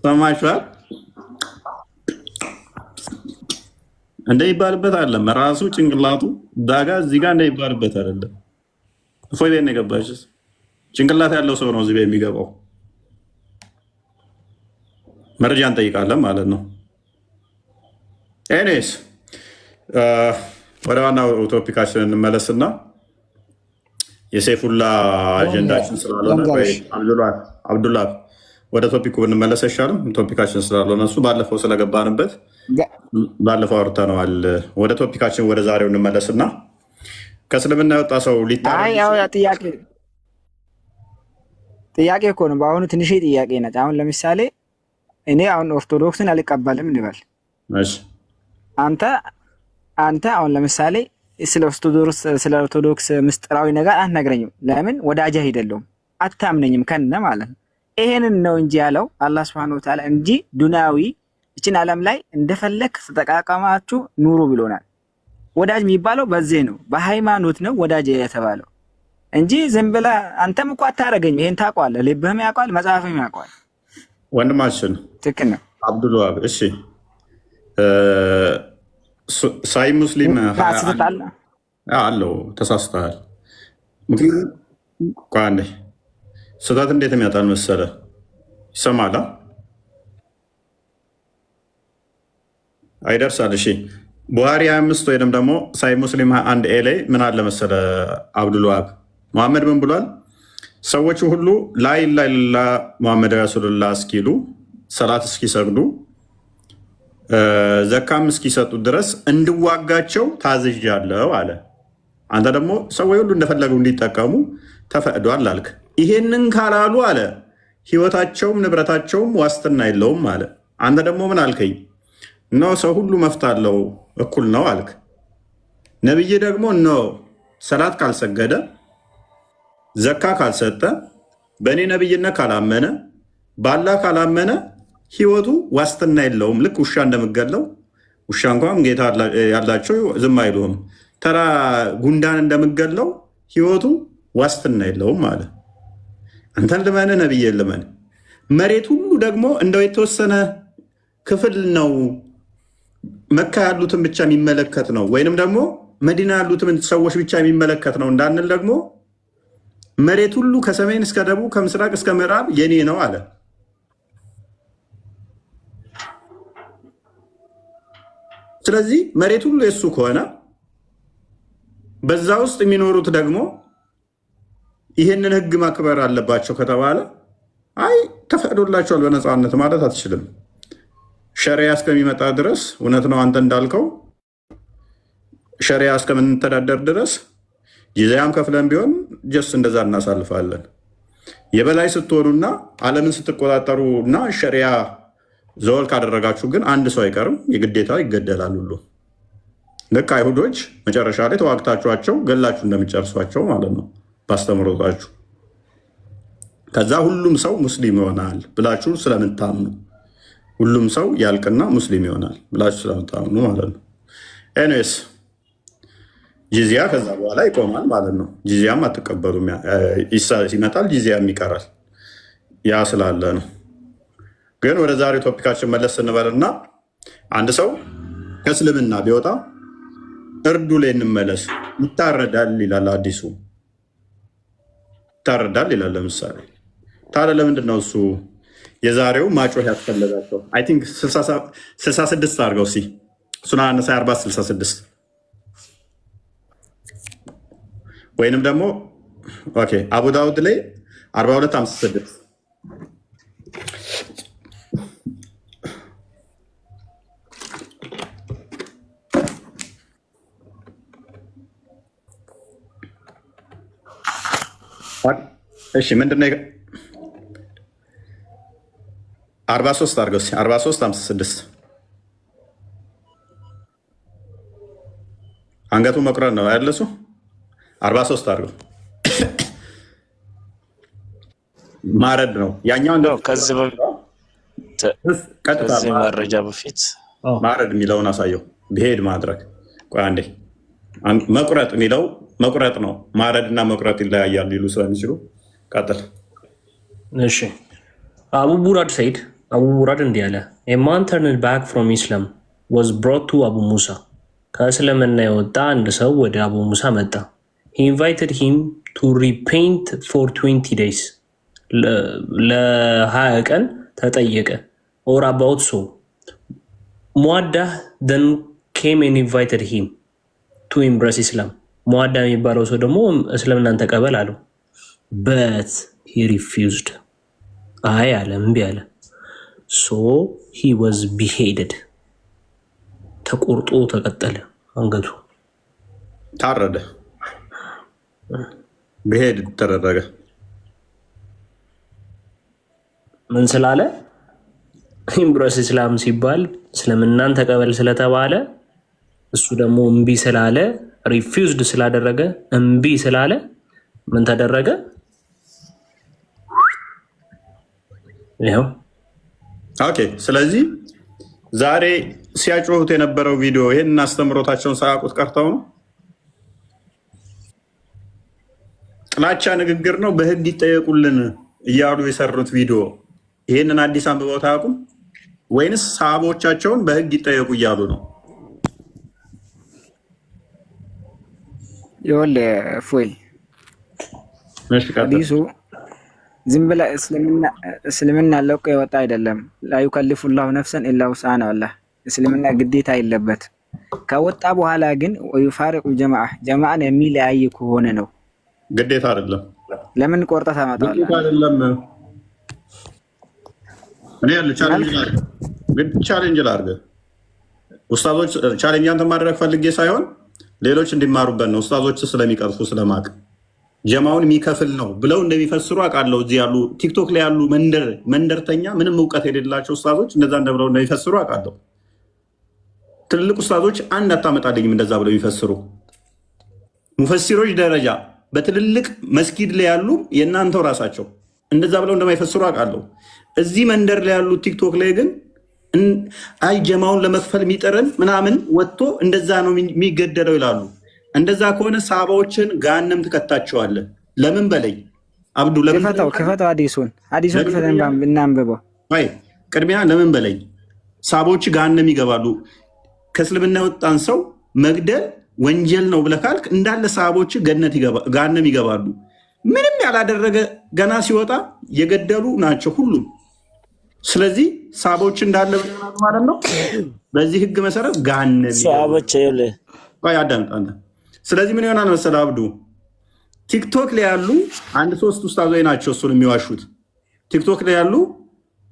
ሰማችኋል? እንደይባልበት አይደለም ራሱ ጭንቅላቱ ዳጋ እዚህ ጋር እንደይባልበት አይደለም። እፎይ ቤት ነው የገባች። ጭንቅላት ያለው ሰው ነው እዚህ ቤት የሚገባው። መረጃ እንጠይቃለን ማለት ነው። ኤኒዌይስ ወደ ዋናው ቶፒካችን እንመለስና የሰይፉላ አጀንዳችን ስላልሆነ አብዱልዋሃብ ወደ ቶፒኩ ብንመለስ አይሻልም? ቶፒካችን ስላልሆነ እሱ ባለፈው ስለገባንበት ባለፈው አውርተነዋል። ወደ ቶፒካችን ወደ ዛሬው እንመለስና ከእስልምና የወጣ ሰው ጥያቄ እኮ ነው። በአሁኑ ትንሽ ጥያቄ ነች። አሁን ለምሳሌ እኔ አሁን ኦርቶዶክስን አልቀበልም እንበል። አንተ አሁን ለምሳሌ ስለ ኦርቶዶክስ ምስጢራዊ ነገር አትነግረኝም። ለምን? ወዳጅህ አይደለሁም፣ አታምነኝም ከነ ማለት ነው። ይሄንን ነው እንጂ ያለው አላህ Subhanahu Wa Ta'ala እንጂ ዱንያዊ እችን ዓለም ላይ እንደፈለክ ተጠቃቀማችሁ ኑሩ ብሎናል። ወዳጅ የሚባለው በዚህ ነው፣ በሃይማኖት ነው ወዳጅ የተባለው እንጂ ዝም ብለህ አንተም እኮ አታረገኝም። ይሄን ታውቀዋለህ፣ ልብህም ያውቀዋል፣ መጽሐፍም ያውቀዋል። ወንድማችን ትክክል ነው አብዱልዋሃብ። እሺ ሳይ ሙስሊም አለው ተሳስተሃል። ቋንዴ ስህተት እንዴት የሚያጣል መሰለ ይሰማላ አይደርሳል። እሺ ቡሃሪ 25 ወይም ደግሞ ሳይ ሙስሊም 1 ኤ ላይ ምን አለ መሰለ አብዱልዋሃብ መሐመድ ምን ብሏል? ሰዎቹ ሁሉ ላኢላሃ ኢለላህ ሙሐመድ ረሱሉላህ እስኪሉ ሰላት እስኪሰግዱ ዘካም እስኪሰጡ ድረስ እንድዋጋቸው ታዝዣለሁ አለ። አንተ ደግሞ ሰዎች ሁሉ እንደፈለጉ እንዲጠቀሙ ተፈቅዷል አልክ። ይሄንን ካላሉ አለ ህይወታቸውም ንብረታቸውም ዋስትና የለውም አለ። አንተ ደግሞ ምን አልከኝ? ነው ሰው ሁሉ መፍት አለው እኩል ነው አልክ። ነብይ ደግሞ ነው ሰላት ካልሰገደ ዘካ ካልሰጠ በእኔ ነብይነት ካላመነ በአላህ ካላመነ ህይወቱ ዋስትና የለውም። ልክ ውሻ እንደምገለው ውሻ እንኳን ጌታ ያላቸው ዝም አይሉም። ተራ ጉንዳን እንደምገለው ህይወቱ ዋስትና የለውም አለ። አንተን ልመን ነብይ ልመን። መሬት ሁሉ ደግሞ እንደው የተወሰነ ክፍል ነው መካ ያሉትን ብቻ የሚመለከት ነው፣ ወይንም ደግሞ መዲና ያሉትን ሰዎች ብቻ የሚመለከት ነው እንዳንል ደግሞ መሬት ሁሉ ከሰሜን እስከ ደቡብ ከምስራቅ እስከ ምዕራብ የኔ ነው አለ። ስለዚህ መሬት ሁሉ የሱ ከሆነ በዛ ውስጥ የሚኖሩት ደግሞ ይህንን ህግ ማክበር አለባቸው ከተባለ አይ ተፈቅዶላቸዋል በነፃነት ማለት አትችልም። ሸሪያ እስከሚመጣ ድረስ እውነት ነው አንተ እንዳልከው ሸሪያ እስከምንተዳደር ድረስ ጂዛያም ከፍለን ቢሆን ጀስ እንደዛ እናሳልፋለን። የበላይ ስትሆኑና ዓለምን ስትቆጣጠሩ እና ሸሪያ ዘወል ካደረጋችሁ ግን አንድ ሰው አይቀርም፣ የግዴታ ይገደላል ሁሉ። ልክ አይሁዶች መጨረሻ ላይ ተዋግታችኋቸው ገላችሁ እንደምጨርሷቸው ማለት ነው ባስተምሮታችሁ። ከዛ ሁሉም ሰው ሙስሊም ይሆናል ብላችሁ ስለምታምኑ ሁሉም ሰው ያልቅና ሙስሊም ይሆናል ብላችሁ ስለምታምኑ ማለት ነው። ኤኒዌይስ ጂዚያ ከዛ በኋላ ይቆማል ማለት ነው። ጂዚያም አትቀበሉም፣ ይመጣል፣ ጂዚያም ይቀራል። ያ ስላለ ነው። ግን ወደ ዛሬ ቶፒካችን መለስ ስንበልና አንድ ሰው ከእስልምና ቢወጣ እርዱ ላይ እንመለስ። ይታረዳል ይላል አዲሱ፣ ይታረዳል ይላል። ለምሳሌ ታዲያ ለምንድን ነው እሱ የዛሬው ማጮህ ያስፈለጋቸው? አይ ቲንክ 66 አድርገው ሲ ሱና ነሳ 4066 ወይንም ደግሞ ኦኬ አቡ ዳውድ ላይ 4256 እሺ ምንድነው 43 አድርገው 4356 አንገቱ መቁረጥ ነው ያለሱ 43 አድርገው ማረድ ነው ያኛው እንደው ከዚህ መረጃ በፊት ማረድ የሚለውን አሳየው። ብሄድ ማድረግ ቆይ አንዴ መቁረጥ የሚለው መቁረጥ ነው። ማረድ እና መቁረጥ ይለያያል ሊሉ ስለሚችሉ ቀጥል። እሺ አቡ ቡራድ ሰይድ አቡ ቡራድ እንዲህ አለ a man turned back from Islam was brought to አቡ ሙሳ ከእስልምና የወጣ አንድ ሰው ወደ አቡ ሙሳ መጣ። he invited him to repent for 20 days ለ20 ቀን ተጠየቀ or about so ሙአዳህ then came and invited him to embrace Islam ሙአዳ የሚባለው ሰው ደግሞ እስልምናን ተቀበል አለው but he refused አይ አለ እምቢ አለ so he was beheaded ተቆርጦ ተቀጠለ አንገቱ ታረደ ብሄድ ተደረገ ምን ስላለ ኢምብረስ ኢስላም ሲባል እስልምናን ተቀበል ስለተባለ እሱ ደግሞ እምቢ ስላለ ሪፊውዝድ ስላደረገ እምቢ ስላለ ምን ተደረገ? ይሄው ኦኬ። ስለዚህ ዛሬ ሲያጮሁት የነበረው ቪዲዮ ይሄን አስተምሮታቸውን ሳያውቁት ቀርተው ነው። ጥላቻ ንግግር ነው፣ በህግ ይጠየቁልን እያሉ የሰሩት ቪዲዮ ይሄንን አዲስ አንብበው ታውቁም ወይንስ ሰሃቦቻቸውን በህግ ይጠየቁ እያሉ ነው? ይኸውልህ ፎይ አዲሱ ዝም ብለህ እስልምና ለቆ የወጣ አይደለም። ላ ዩከልፉ ላሁ ነፍሰን ኢላ ውስዐሃ አላህ እስልምና ግዴታ የለበት። ከወጣ በኋላ ግን ወዩፋሪቁ ጀማዓን የሚለያይ ከሆነ ነው ግዴታ አይደለም። ለምን ቆርጣ ታመጣለህ? ግዴታ አይደለም። እኔ ያለ ቻሌንጅ ላድርግ። ኡስታዞች ቻሌንጅ አንተ ማድረግ ፈልጌ ሳይሆን ሌሎች እንዲማሩበት ነው። ኡስታዞች ስለሚቀርፉ ስለማቅ ጀማውን የሚከፍል ነው ብለው እንደሚፈስሩ አውቃለሁ። እዚህ ያሉ ቲክቶክ ላይ ያሉ መንደርተኛ ምንም እውቀት የሌላቸው ኡስታዞች እንደዛ እንደብለው እንደሚፈስሩ አውቃለሁ። ትልልቅ ኡስታዞች አንድ አታመጣልኝም እንደዛ ብለው የሚፈስሩ ሙፈሲሮች ደረጃ በትልልቅ መስጊድ ላይ ያሉ የእናንተው ራሳቸው እንደዛ ብለው እንደማይፈስሩ አውቃለሁ። እዚህ መንደር ላይ ያሉ ቲክቶክ ላይ ግን አይ ጀማውን ለመክፈል የሚጠረን ምናምን ወጥቶ እንደዛ ነው የሚገደለው ይላሉ። እንደዛ ከሆነ ሰሃባዎችን ገሃነም ትከታቸዋለህ። ለምን በለኝ አብዱ፣ ለምን ከፈተው አዲሱን ክፈተን እናንብበው። አይ ቅድሚያ ለምን በለኝ ሰሃቦች ገሃነም ይገባሉ። ከእስልምና የወጣን ሰው መግደል ወንጀል ነው ብለህ ካልክ እንዳለ ሰሃቦች ገሃነም ይገባሉ። ምንም ያላደረገ ገና ሲወጣ የገደሉ ናቸው ሁሉም። ስለዚህ ሳቦች እንዳለ ማለት ነው። በዚህ ህግ መሰረት ገሃነም ሳቦች ያዳምጣለ። ስለዚህ ምን ይሆናል መሰለህ አብዱ፣ ቲክቶክ ላይ ያሉ አንድ 3 ኡስታዞች ናቸው እሱን የሚዋሹት። ቲክቶክ ላይ ያሉ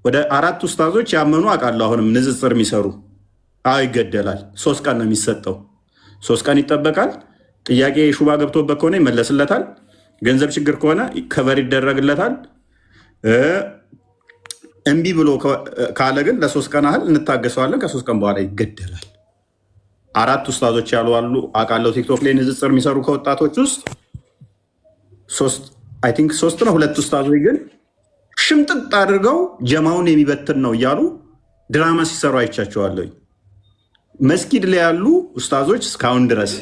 ወደ 4 ኡስታዞች ያመኑ አውቃለሁ። አሁንም ንጽጽር የሚሰሩ ይገደላል። 3 ቀን ነው የሚሰጠው። 3 ቀን ይጠበቃል። ጥያቄ ሹባ ገብቶበት ከሆነ ይመለስለታል። ገንዘብ ችግር ከሆነ ከበር ይደረግለታል። እምቢ ብሎ ካለ ግን ለ3 ቀን ያህል እንታገሰዋለን። ከ3 ቀን በኋላ ይገደላል። 4 ኡስታዞች ያሉ አሉ አውቃለሁ። ቲክቶክ ላይ ንጽጽር የሚሰሩ ከወጣቶች ውስጥ 3 ነው 2 ኡስታዞች ግን ሽምጥጥ አድርገው ጀማውን የሚበትን ነው እያሉ ድራማ ሲሰሩ አይቻቸዋለሁ። መስጊድ ላይ ያሉ ኡስታዞች እስካሁን ድረስ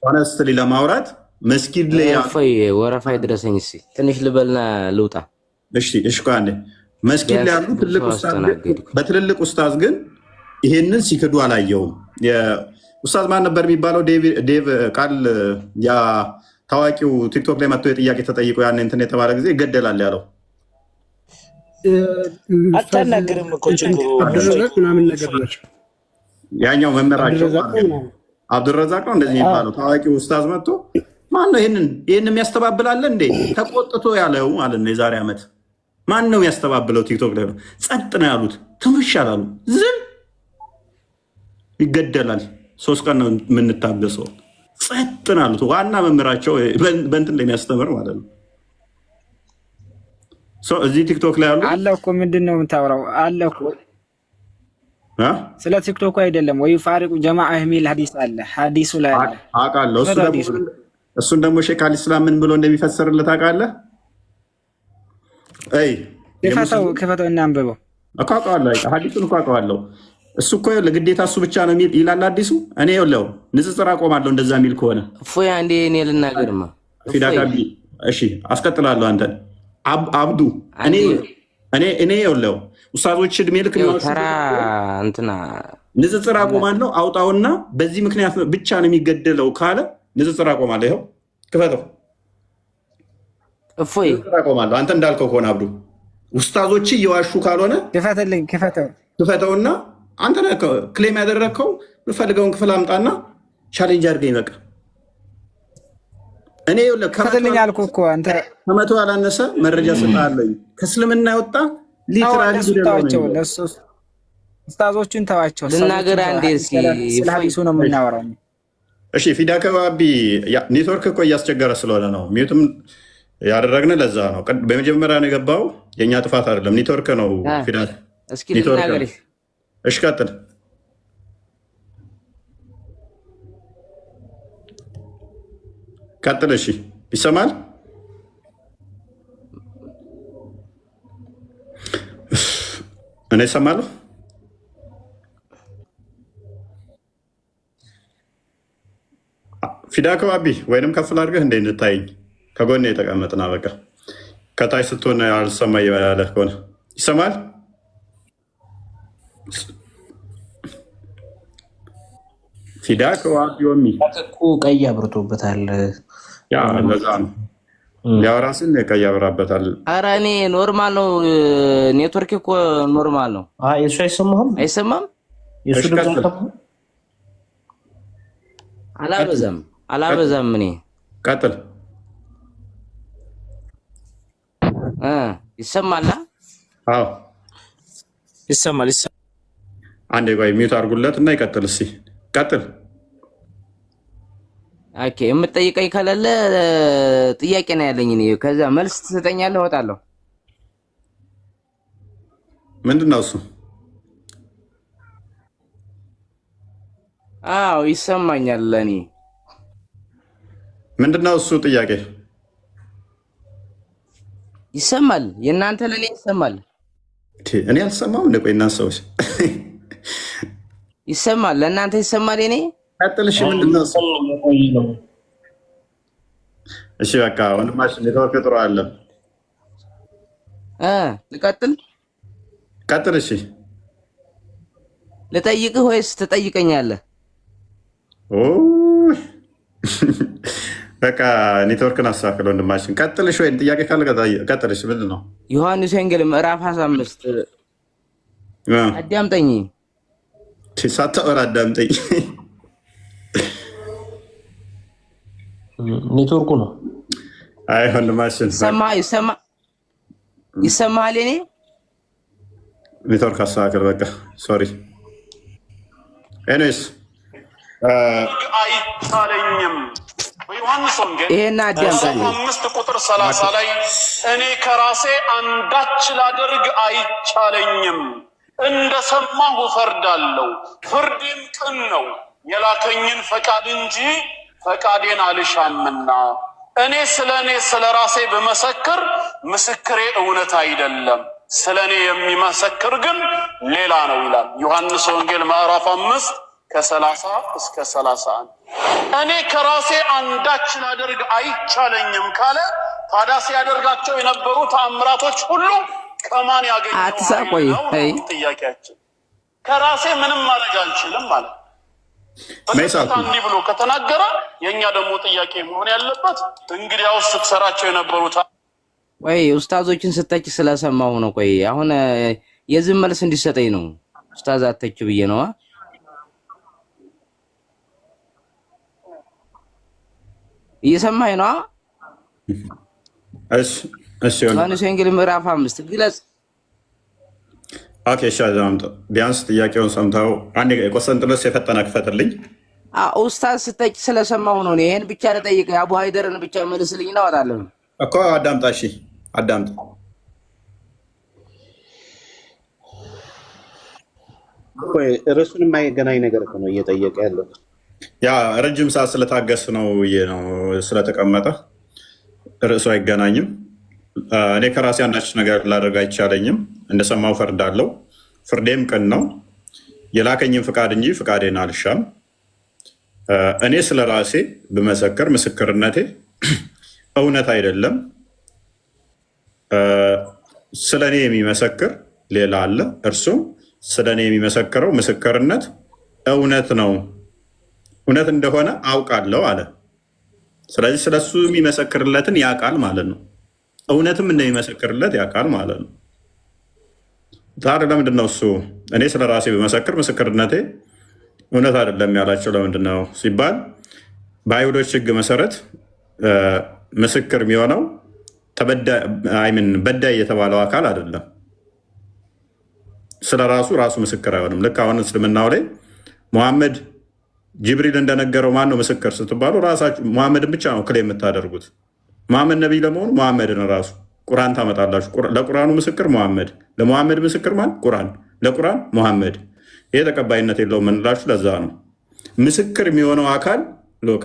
ሆነስትሊ ለማውራት መስጊድ ላይ ወረፋ ይድረሰኝ እስኪ ትንሽ ልበልና ልውጣ። እሺ አንዴ መስጊድ ላይ ያሉ ትልቅ ኡስታዝ በትልልቅ ኡስታዝ ግን ይሄንን ሲክዱ አላየውም። ኡስታዝ ማን ነበር የሚባለው? ዴቭ ቃል ያ ታዋቂው ቲክቶክ ላይ መጥቶ የጥያቄ ተጠይቆ ያን እንትን የተባለ ጊዜ ይገደላል ያለው አታናግርም እኮ ችግሩ ምናምን ነገር ናቸው። ያኛው መመራቸው አብዱረዛቅ ነው እንደዚህ የሚባለው ታዋቂው ኡስታዝ መጥቶ ማን ነው ይሄንን የሚያስተባብላለ እንዴ ተቆጥቶ ያለው ማለት ነው። የዛሬ ዓመት ማን ነው ያስተባብለው? ቲክቶክ ላይ ጸጥ ነው ያሉት። ትምሻላሉ ዝም ይገደላል። 3 ቀን ነው የምንታገሰው። ጸጥ ነው ያሉት። ዋና መምህራቸው በእንትን ላይ የሚያስተምር ማለት ነው። እዚህ ቲክቶክ ላይ ያሉ አለ እኮ ምንድን ነው የምታወራው? አለ እኮ ስለ ቲክቶክ አይደለም ወይ ፋሪቁ ጀማዓ የሚል ሐዲስ አለ። ሐዲሱ ላይ አለ አውቃለሁ። እሱን ደግሞ ሼክ አልኢስላም ምን ብሎ እንደሚፈሰርለት አውቃለህ? ክፈተው እና አንብበው እኮ አውቀዋለሁ። ሐዲሱን እኮ አውቀዋለሁ። እሱ እኮ ለግዴታ እሱ ብቻ ነው ይላል አዲሱ። እኔ ይኸውልህ ንጽጽር አቆማለሁ እንደዛ የሚል ከሆነ እፎይ አንዴ እኔ ልናገርማ ፊዳካቢ። እሺ አስቀጥላለሁ። አንተን አብዱ እኔ ይኸውልህ ኡስታዞች እድሜ ልክ ተራ እንትና ንጽጽር አቆማለሁ። አውጣውና በዚህ ምክንያት ብቻ ነው የሚገደለው ካለ ንጽጽር አቆማለሁ። ይኸው ክፈተው። እፎይ አቆማለሁ። አንተ እንዳልከው ከሆነ አብዱ ኡስታዞች እየዋሹ ካልሆነ ክፈተውና አንተ ክሌም ያደረግከው የምፈልገውን ክፍል አምጣና ቻሌንጅ አድርገኝ። በቃ እኔ ከመቶ ያላነሰ መረጃ ስጣለኝ። ከእስልምና የወጣ ሊትራሊ ኡስታዞቹን ተዋቸው። ልናገር አንዴ ስለ ሐዲሱ ነው የምናወራው። እሺ ፊዳ ከባቢ ኔትወርክ እኮ እያስቸገረ ስለሆነ ነው ሚዩትም ያደረግን። ለዛ ነው በመጀመሪያ ነው የገባው። የእኛ ጥፋት አይደለም፣ ኔትወርክ ነው። ፊዳ እስኪ ልናገር። እሺ ቀጥል። እሺ ይሰማል? እኔ እሰማለሁ። ፊዳ ከባቢ ወይንም ከፍል አድርገህ እንደ እንታየኝ ከጎኔ የተቀመጥና በቃ ከታች ስትሆን አልሰማ እየበላለህ ከሆነ ይሰማል? ፊዳ ከባቢ ወሚ ቀይ አብርቶበታል። ለዛ ነው ያወራስን ቀይ አብራበታል። ኧረ እኔ ኖርማል ነው። ኔትወርክ እኮ ኖርማል ነው። የሱ አይሰማህም? አይሰማም። አላበዛም። እኔ ቀጥል። ይሰማል? አዎ ይሰማል። አንዴ ቆይ ሚውት አድርጉለት እና ይቀጥል። እስኪ ቀጥል። ኦኬ የምትጠይቀኝ ከሌለ ጥያቄ ነው ያለኝ እኔ። ከዛ መልስ ትሰጠኛለህ፣ እወጣለሁ። ምንድን ነው እሱ? አዎ ይሰማኛል። ለእኔ ምንድን ነው እሱ ጥያቄ? ይሰማል። የእናንተ ለእኔ ይሰማል። እኔ አልሰማም። እንደ ቆይ እናንተ ሰዎች ይሰማል፣ ለእናንተ ይሰማል። እኔ ቀጥል። እሺ ምንድን ነው እሱ? እሺ በቃ ወንድማችን ኔትወርክ ጥሩ አለ። ልቀጥል? ቀጥል። እሺ ልጠይቅህ ወይስ ትጠይቀኛለህ? በቃ ኔትወርክን አስተካክለው ወንድማችን። ቀጥልሽ ወይ ጥያቄ ካለ ቀጥልሽ። ምንድን ነው? ዮሐንስ ወንጌል ምዕራፍ 15 አዳምጠኝ። ሳታወራ አዳምጠኝ። ኔትወርኩ ነው። አይ ወንድማችን ይሰማሃል? እኔ ኔትወርክ አስተካክል። በቃ ሶሪ። ኤኒዌይስ አይቻለኝም። በዮሐንስ ወንጌል ይሄን አዳምጠኝ 5 ቁጥር 30 ላይ እኔ ከራሴ አንዳች ላደርግ አይቻለኝም፣ እንደሰማሁ እፈርዳለሁ፣ ፍርዴም ቅን ነው፣ የላከኝን ፈቃድ እንጂ ፈቃዴን አልሻምና። እኔ ስለ ራሴ ብመሰክር ምስክሬ እውነት አይደለም፣ ስለ እኔ የሚመሰክር ግን ሌላ ነው ይላል ዮሐንስ ወንጌል ምዕራፍ 5 ከ30 እስከ 31። እኔ ከራሴ አንዳች ላደርግ አይቻለኝም ካለ ታዲያ ሲያደርጋቸው የነበሩ ተአምራቶች ሁሉ ከማን ያገኘው? አትሳቆይ። ጥያቄያችን ከራሴ ምንም ማድረግ አልችልም ማለት እንዲህ ብሎ ከተናገረ የእኛ ደግሞ ጥያቄ መሆን ያለበት እንግዲያውስ ስትሰራቸው የነበሩት ወይ ኡስታዞችን ስተች ስለሰማሁ ነው። ቆይ አሁን የዝም መልስ እንዲሰጠኝ ነው። ኡስታዝ አተች ብዬ ነው። እየሰማኸኝ ነው? እሺ ዮሐንስ ወንጌል ምዕራፍ 5 ግለጽ። ኦኬ እሺ፣ ቢያንስ ጥያቄውን ሰምተው አንድ ቆስጠንጢኖስ የፈጠነ ክፈትልኝ። ኡስታዝ ስተች ስለሰማሁ ነው። ይሄን ብቻ ልጠይቅ፣ አቡ ሃይደርን ብቻ መልስልኝ ነው አወጣለሁ እኮ። አዳምጣ። እሺ አዳምጣ። ቆይ ርዕሱን የማይገናኝ ነገር እኮ ነው እየጠየቀ ያለው። ያ ረጅም ሰዓት ስለታገስ ነው ስለተቀመጠ ርዕሱ አይገናኝም። እኔ ከራሴ አንዳች ነገር ላደርግ አይቻለኝም፣ እንደሰማው ፈርዳለሁ፣ ፍርዴም ቅን ነው፣ የላከኝም ፍቃድ እንጂ ፍቃዴን አልሻም። እኔ ስለ ራሴ ብመሰክር ምስክርነቴ እውነት አይደለም፣ ስለ እኔ የሚመሰክር ሌላ አለ፣ እርሱም ስለ እኔ የሚመሰክረው ምስክርነት እውነት ነው፣ እውነት እንደሆነ አውቃለሁ አለ። ስለዚህ ስለሱ የሚመሰክርለትን ያውቃል ማለት ነው። እውነትም እንደሚመሰክርለት ያውቃል ማለት ነው። ታዲያ ለምንድን ነው እሱ እኔ ስለ ራሴ ብመሰክር ምስክርነቴ እውነት አይደለም ያላቸው? ለምንድን ነው ሲባል በአይሁዶች ሕግ መሰረት ምስክር የሚሆነው በዳይ የተባለው አካል አይደለም። ስለ ራሱ ምስክር አይሆንም። ልክ አሁን እስልምናው ላይ ሙሐመድ ጅብሪል እንደነገረው ማን ነው ምስክር ስትባሉ ራሳችሁ ሙሐመድን ብቻ ነው ክሌም የምታደርጉት። ሙሐመድ ነቢይ ለመሆኑ ሙሐመድን ራሱ ቁርአን ታመጣላችሁ። ለቁርአኑ ምስክር ሙሐመድ፣ ለሙሐመድ ምስክር ማን? ቁርአን፣ ለቁርአን ሙሐመድ። ይሄ ተቀባይነት የለውም የምንላችሁ ለዛ ነው። ምስክር የሚሆነው አካል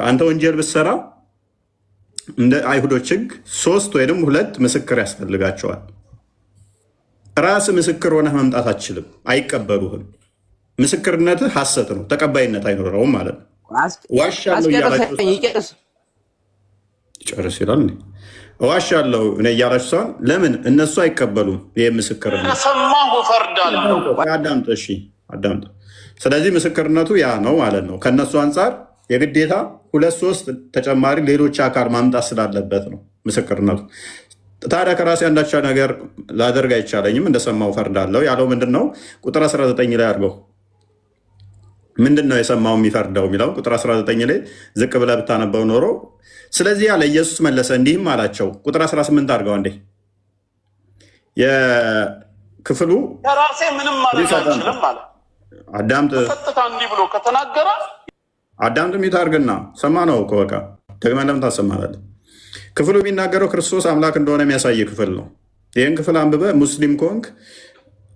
አንተ ወንጀል ብትሰራ እንደ አይሁዶች ሕግ 3 ወይም 2 ምስክር ያስፈልጋቸዋል። ራስ ምስክር ሆነህ መምጣት አትችልም፣ አይቀበሉህም። ምስክርነትህ ሐሰት ነው፣ ተቀባይነት አይኖረውም ማለት ነው። ዋሻለሁ ጨርስ ይላል። ዋሻለሁ እኔ እያላችሁ ሰውን ለምን እነሱ አይቀበሉም? ይህ ምስክርነት ሰማሁ እፈርዳለሁ። አዳምጥ፣ እሺ አዳምጥ። ስለዚህ ምስክርነቱ ያ ነው ማለት ነው። ከእነሱ አንጻር የግዴታ 2-3 ተጨማሪ ሌሎች አካል ማምጣት ስላለበት ነው ምስክርነቱ። ታዲያ ከራሴ አንዳች ነገር ላደርግ አይቻለኝም፣ እንደሰማሁ እፈርዳለሁ ያለው ምንድን ነው? ቁጥር 19 ላይ አድርገው ምንድን ነው የሰማው የሚፈርደው የሚለው ቁጥር 19 ላይ ዝቅ ብለህ ብታነበው ኖሮ ስለዚህ ያለ ኢየሱስ መለሰ እንዲህም አላቸው። ቁጥር 18 አድርገው አንዴ የክፍሉ ከራሴ ምንም ማለት አልችልም ማለት አዳምጥ። ቀጥታ እንዲህ ብሎ ከተናገረ አዳምጥ። ሚት አድርግና ሰማ ነው እኮ በቃ ደግመህ ለምን ታሰማለህ? ክፍሉ የሚናገረው ክርስቶስ አምላክ እንደሆነ የሚያሳይ ክፍል ነው። ይህን ክፍል አንብበህ ሙስሊም ከሆንክ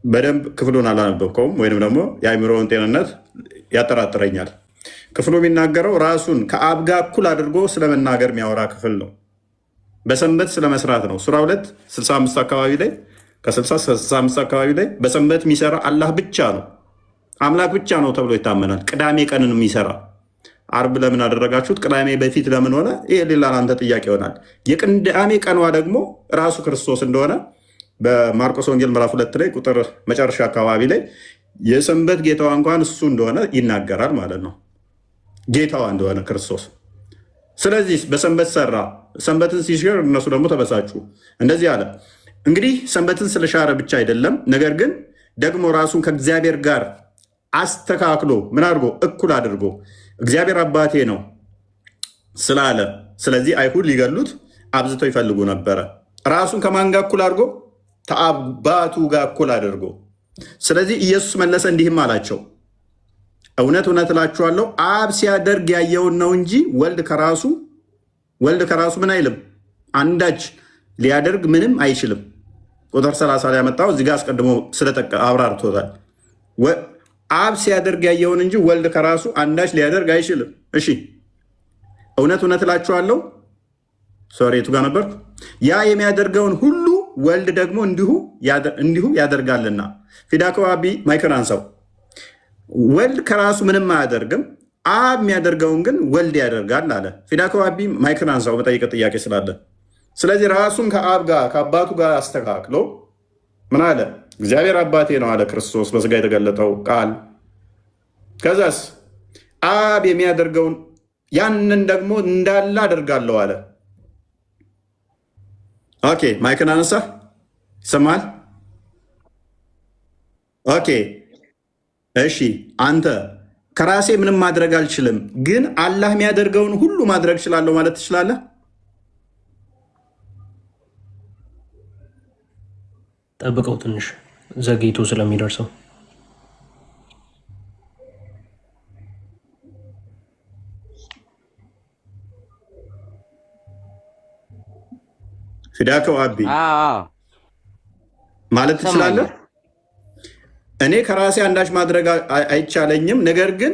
በደንብ ክፍሉን አላነበብከውም፣ ወይም ደግሞ የአእምሮውን ጤንነት ያጠራጥረኛል። ክፍሉ የሚናገረው ራሱን ከአብ ጋር እኩል አድርጎ ስለመናገር የሚያወራ ክፍል ነው። በሰንበት ስለመስራት ነው። ሱራ 2 65 አካባቢ ላይ ከ60-65 አካባቢ ላይ በሰንበት የሚሰራ አላህ ብቻ ነው፣ አምላክ ብቻ ነው ተብሎ ይታመናል። ቅዳሜ ቀንን የሚሰራ አርብ ለምን አደረጋችሁት? ቅዳሜ በፊት ለምን ሆነ? ይህ ሌላ አንተ ጥያቄ ይሆናል። የቅዳሜ ቀኗ ደግሞ ራሱ ክርስቶስ እንደሆነ በማርቆስ ወንጌል ምዕራፍ 2 ላይ ቁጥር መጨረሻ አካባቢ ላይ የሰንበት ጌታዋ እንኳን እሱ እንደሆነ ይናገራል ማለት ነው። ጌታዋ እንደሆነ ክርስቶስ ስለዚህ በሰንበት ሰራ፣ ሰንበትን ሲሽር እነሱ ደግሞ ተበሳጩ። እንደዚህ አለ። እንግዲህ ሰንበትን ስለሻረ ብቻ አይደለም፣ ነገር ግን ደግሞ ራሱን ከእግዚአብሔር ጋር አስተካክሎ ምን አድርጎ እኩል አድርጎ እግዚአብሔር አባቴ ነው ስላለ፣ ስለዚህ አይሁድ ሊገሉት አብዝተው ይፈልጉ ነበረ። ራሱን ከማን ጋር እኩል አድርጎ? ከአባቱ ጋር እኩል አድርጎ። ስለዚህ ኢየሱስ መለሰ እንዲህም አላቸው፣ እውነት እውነት እላችኋለሁ አብ ሲያደርግ ያየውን ነው እንጂ ወልድ ከራሱ ምን አይልም፣ አንዳች ሊያደርግ ምንም አይችልም። ቁጥር 30 ላይ ያመጣው እዚህ ጋር አስቀድሞ አብራርቶታል። አብ ሲያደርግ ያየውን እንጂ ወልድ ከራሱ አንዳች ሊያደርግ አይችልም። እሺ እውነት እውነት እላችኋለሁ፣ ሶሬቱ ጋር ነበርኩ። ያ የሚያደርገውን ሁሉ ወልድ ደግሞ እንዲሁ ያደርጋልና። ፊዳኮ አቢ ማይክን አንሳው። ወልድ ከራሱ ምንም አያደርግም፣ አብ የሚያደርገውን ግን ወልድ ያደርጋል አለ። ፊዳኮ አቢ ማይክን አንሳው፣ መጠይቅ ጥያቄ ስላለ። ስለዚህ ራሱን ከአብ ጋር ከአባቱ ጋር አስተካክሎ ምን አለ? እግዚአብሔር አባቴ ነው አለ ክርስቶስ በስጋ የተገለጠው ቃል። ከዛስ አብ የሚያደርገውን ያንን ደግሞ እንዳለ አደርጋለሁ አለ። ኦኬ ማይክን አነሳ፣ ይሰማል? ኦኬ እሺ፣ አንተ ከራሴ ምንም ማድረግ አልችልም፣ ግን አላህ የሚያደርገውን ሁሉ ማድረግ እችላለሁ ማለት ትችላለህ? ጠብቀው ትንሽ ዘግይቶ ስለሚደርሰው። ፊዳከው አቢ ማለት ትችላለህ? እኔ ከራሴ አንዳች ማድረግ አይቻለኝም፣ ነገር ግን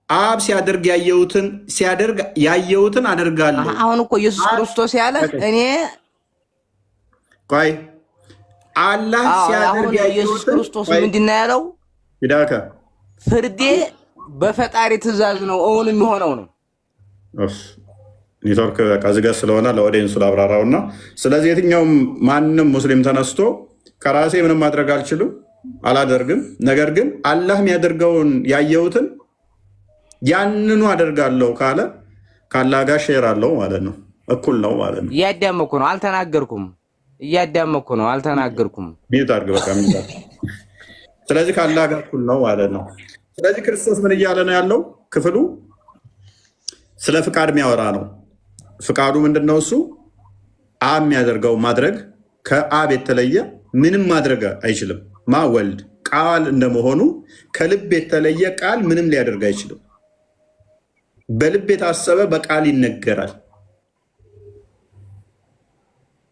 አብ ሲያደርግ ያየሁትን አደርጋለሁ። አሁን እኮ ኢየሱስ ክርስቶስ ያለ እኔ ቆይ አላህ ሲያደርግ ኢየሱስ ክርስቶስ ምንድን ነው ያለው? ፊዳከ ፍርዴ በፈጣሪ ትእዛዝ ነው እውን የሚሆነው ነው። ኔትወርክ በቃ ዝጋ ስለሆነ ለኦዲየንሱ ላብራራውና፣ ስለዚህ የትኛውም ማንም ሙስሊም ተነስቶ ከራሴ ምንም ማድረግ አልችልም አላደርግም፣ ነገር ግን አላህ የሚያደርገውን ያየሁትን ያንኑ አደርጋለሁ ካለ ከአላህ ጋር ሼር አለው ማለት ነው፣ እኩል ነው ማለት ነው። እያዳመኩ ነው አልተናገርኩም። እያዳመኩ ነው አልተናገርኩም። ሚዩት አድርግ በቃ ሚዩት አድርግ። ስለዚህ ከአላህ ጋር እኩል ነው ማለት ነው። ስለዚህ ክርስቶስ ምን እያለ ነው ያለው? ክፍሉ ስለ ፍቃድ የሚያወራ ነው። ፍቃዱ ምንድነው? እሱ አብ የሚያደርገው ማድረግ ከአብ የተለየ ምንም ማድረግ አይችልም። ወልድ ቃል እንደመሆኑ ከልብ የተለየ ቃል ምንም ሊያደርግ አይችልም። በልብ የታሰበ በቃል ይነገራል።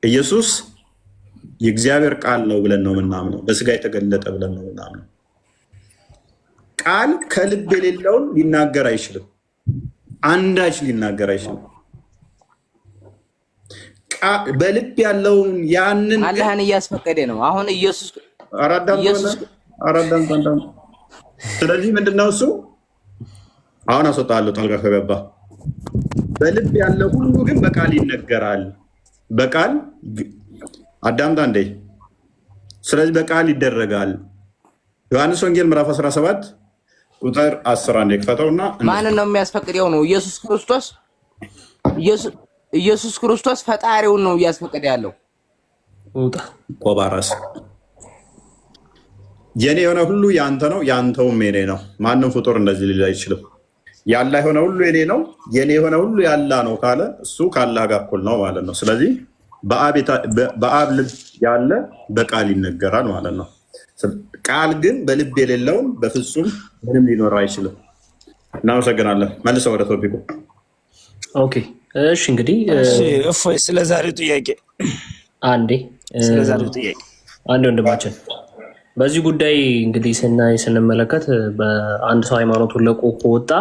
ኢየሱስ የእግዚአብሔር ቃል ነው ብለን ነው የምናምነው። በስጋ የተገለጠ ብለን ነው የምናምነው። ቃል ከልብ የሌለውን ሊናገር አይችልም። አንዳች ሊናገር አይችልም። በልብ ያለውን ያንን አላህን እያስፈቀደ ነው። አሁን ኢየሱስ አራዳም። ስለዚህ ምንድነው እሱ? አሁን አስወጣለሁ ጣልቃ ከገባ። በልብ ያለው ሁሉ ግን በቃል ይነገራል። በቃል አዳምጣ እንዴ። ስለዚህ በቃል ይደረጋል። ዮሐንስ ወንጌል ምዕራፍ 17 ቁጥር 11 ይክፈተውና ማንን ነው የሚያስፈቅደው? ነው ኢየሱስ ክርስቶስ ፈጣሪውን ነው እያስፈቀደ ያለው። ቆባራስ የኔ የሆነ ሁሉ ያንተ ነው፣ ያንተውም የኔ ነው። ማንም ፍጡር እንደዚህ ሊል አይችልም። ያላ የሆነ ሁሉ የኔ ነው፣ የኔ የሆነ ሁሉ ያላ ነው ካለ እሱ ካላ ጋር እኩል ነው ማለት ነው። ስለዚህ በአብ ልብ ያለ በቃል ይነገራል ማለት ነው። ቃል ግን በልብ የሌለውን በፍጹም ምንም ሊኖረው አይችልም። እናመሰግናለን። መልሰው ወደ ቶፒኩ። ኦኬ እሺ። እንግዲህ እፎይ ስለዛሬው ጥያቄ አንዴ ወንድማችን በዚህ ጉዳይ እንግዲህ ስንመለከት በአንድ ሰው ሃይማኖቱን ለቆ ከወጣ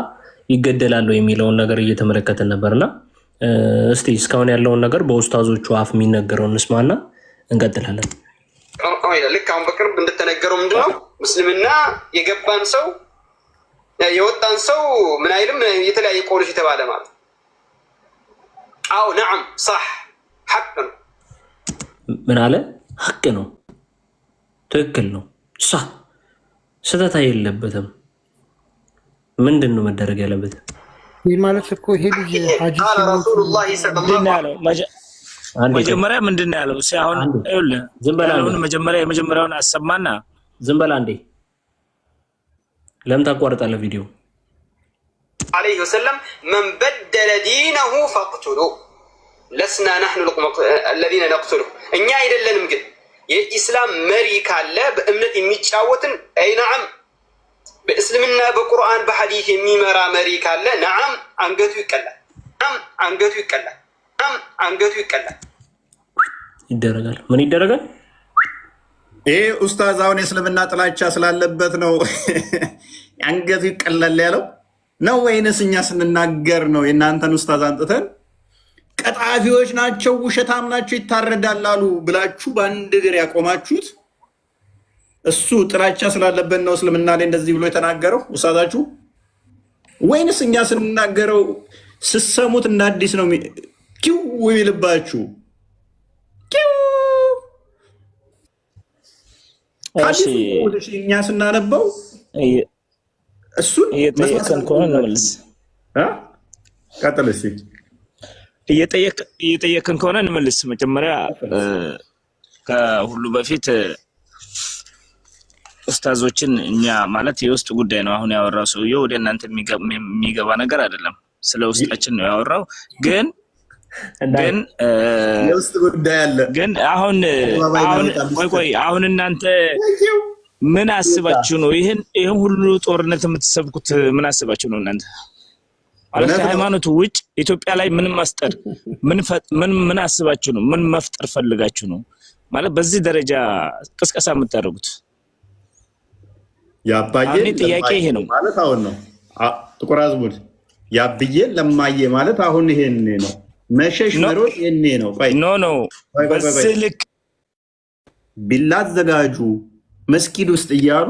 ይገደላሉ የሚለውን ነገር እየተመለከትን ነበርና እስቲ እስካሁን ያለውን ነገር በኡስታዞቹ አፍ የሚነገረው እንስማና እንቀጥላለን። ልክ አሁን በቅርብ እንደተነገረው ምንድነው ሙስልምና የገባን ሰው የወጣን ሰው ምን አይልም የተለያየ ቆሎች የተባለ ማለት አው ነዓም صح ሐቅ ነው። ምን አለ? ሐቅ ነው፣ ትክክል ነው፣ ስህተት የለበትም። ምንድን ነው መደረግ ያለበት? ይህ ማለት እኮ ይሄ ልጅ ሀጂ ረሱሉላህ ሰለላሁ መጀመሪያ ምንድን ነው ያለው? አሁን ይኸውልህ ያለውን የመጀመሪያውን አሰማና ዝም በል አንዴ። ለምን ታቋርጣለህ ቪዲዮ? عليه وسلم من بدل دينه فاقتلوه لسنا نحن الذين نقتله እኛ አይደለንም ግን የኢስላም መሪ ካለ በእምነት የሚጫወትን አይ ነዓም በእስልምና በቁርአን በሐዲስ የሚመራ መሪ ካለ ነዓም አንገቱ ይቀላል። ነዓም አንገቱ ይቀላል። ነዓም አንገቱ ይቀላል። ይደረጋል። ምን ይደረጋል? ይሄ ኡስታዝ አሁን የእስልምና ጥላቻ ስላለበት ነው አንገቱ ይቀላል ያለው ነው ወይንስ እኛ ስንናገር ነው የእናንተን ኡስታዝ አንጥተን ቀጣፊዎች ናቸው ውሸታም ናቸው ይታረዳል አሉ ብላችሁ በአንድ እግር ያቆማችሁት? እሱ ጥላቻ ስላለበት ነው እስልምና ላይ እንደዚህ ብሎ የተናገረው ኡስታዛችሁ? ወይንስ እኛ ስንናገረው ስሰሙት እንደ አዲስ ነው ኪው ይልባችሁ? እኛ ስናነበው እሱን እየጠየቅን ከሆነ እንመልስ። ቀጥል እስኪ። እየጠየቅን ከሆነ እንመልስ። መጀመሪያ ከሁሉ በፊት ኡስታዞችን እኛ ማለት የውስጥ ጉዳይ ነው አሁን ያወራው ሰውዬው፣ ወደ እናንተ የሚገባ ነገር አይደለም። ስለ ውስጣችን ነው ያወራው። ግን የውስጥ ጉዳይ አለ። ግን አሁን አሁን እናንተ ምን አስባችሁ ነው ይሄን ሁሉ ጦርነት የምትሰብኩት? ምን አስባችሁ ነው እናንተ? ማለት ከሃይማኖቱ ውጭ ኢትዮጵያ ላይ ምን ማስጠር ምን አስባችሁ ነው? ምን መፍጠር ፈልጋችሁ ነው? ማለት በዚህ ደረጃ ቅስቀሳ የምታደርጉት? ያባዬ ጥያቄ ይሄ ነው ማለት አሁን ነው። ጥቁር አዝሙድ ያብዬ ለማየ ማለት አሁን ይሄን ነው። መሸሽ መሮጥ ይሄን ነው። ቆይ ኖ በስልክ ቢላ አዘጋጁ መስጊድ ውስጥ እያሉ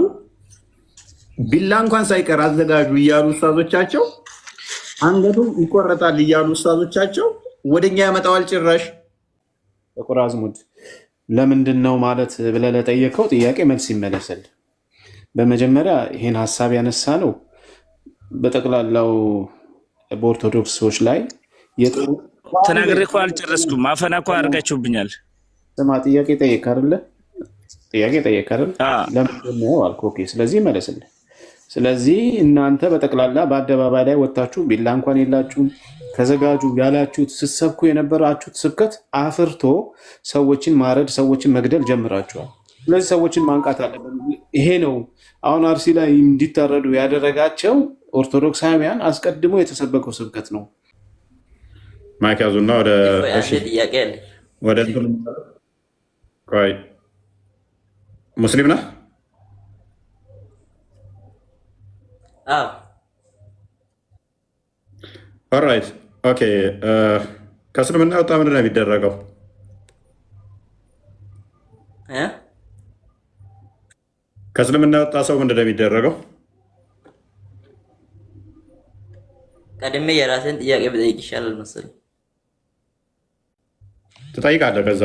ቢላ እንኳን ሳይቀር አዘጋጁ እያሉ ኡስታዞቻቸው አንገቱም ይቆረጣል እያሉ ኡስታዞቻቸው ወደኛ ያመጣዋል ጭራሽ። ጥቁር አዝሙድ ለምንድን ነው ማለት ብለህ ለጠየቀው ጥያቄ መልስ ይመለሳል። በመጀመሪያ ይሄን ሀሳብ ያነሳ ነው በጠቅላላው በኦርቶዶክሶች ላይ ተናግሬ እኮ አልጨረስኩም። አፈና እኮ አድርጋችሁብኛል። ስማ ጥያቄ ጠየቅ አይደለ? ጥያቄ ጠየቅ አይደል? ለምንድን ነው አልኩህ። ኦኬ ስለዚህ ይመለስልህ። ስለዚህ እናንተ በጠቅላላ በአደባባይ ላይ ወጣችሁ ቢላ እንኳን የላችሁም ተዘጋጁ ያላችሁት ስትሰብኩ የነበራችሁት ስብከት አፍርቶ ሰዎችን ማረድ ሰዎችን መግደል ጀምራችኋል። ስለዚህ ሰዎችን ማንቃት አለብን። ይሄ ነው አሁን አርሲ ላይ እንዲታረዱ ያደረጋቸው ኦርቶዶክሳውያን አስቀድሞ የተሰበከው ስብከት ነው። ማይካዙና ወደ ቆይ ሙስሊም ነህ? አዎ። ኦልራይት ኦኬ። ከእስልምና ወጣ ምንድን ነው የሚደረገው? ከእስልምና ወጣ ሰው ምንድን ነው የሚደረገው? ቀድሜ የራስን ጥያቄ ብጠይቅ ይሻላል መሰለኝ። ትጠይቃለህ። ከዛ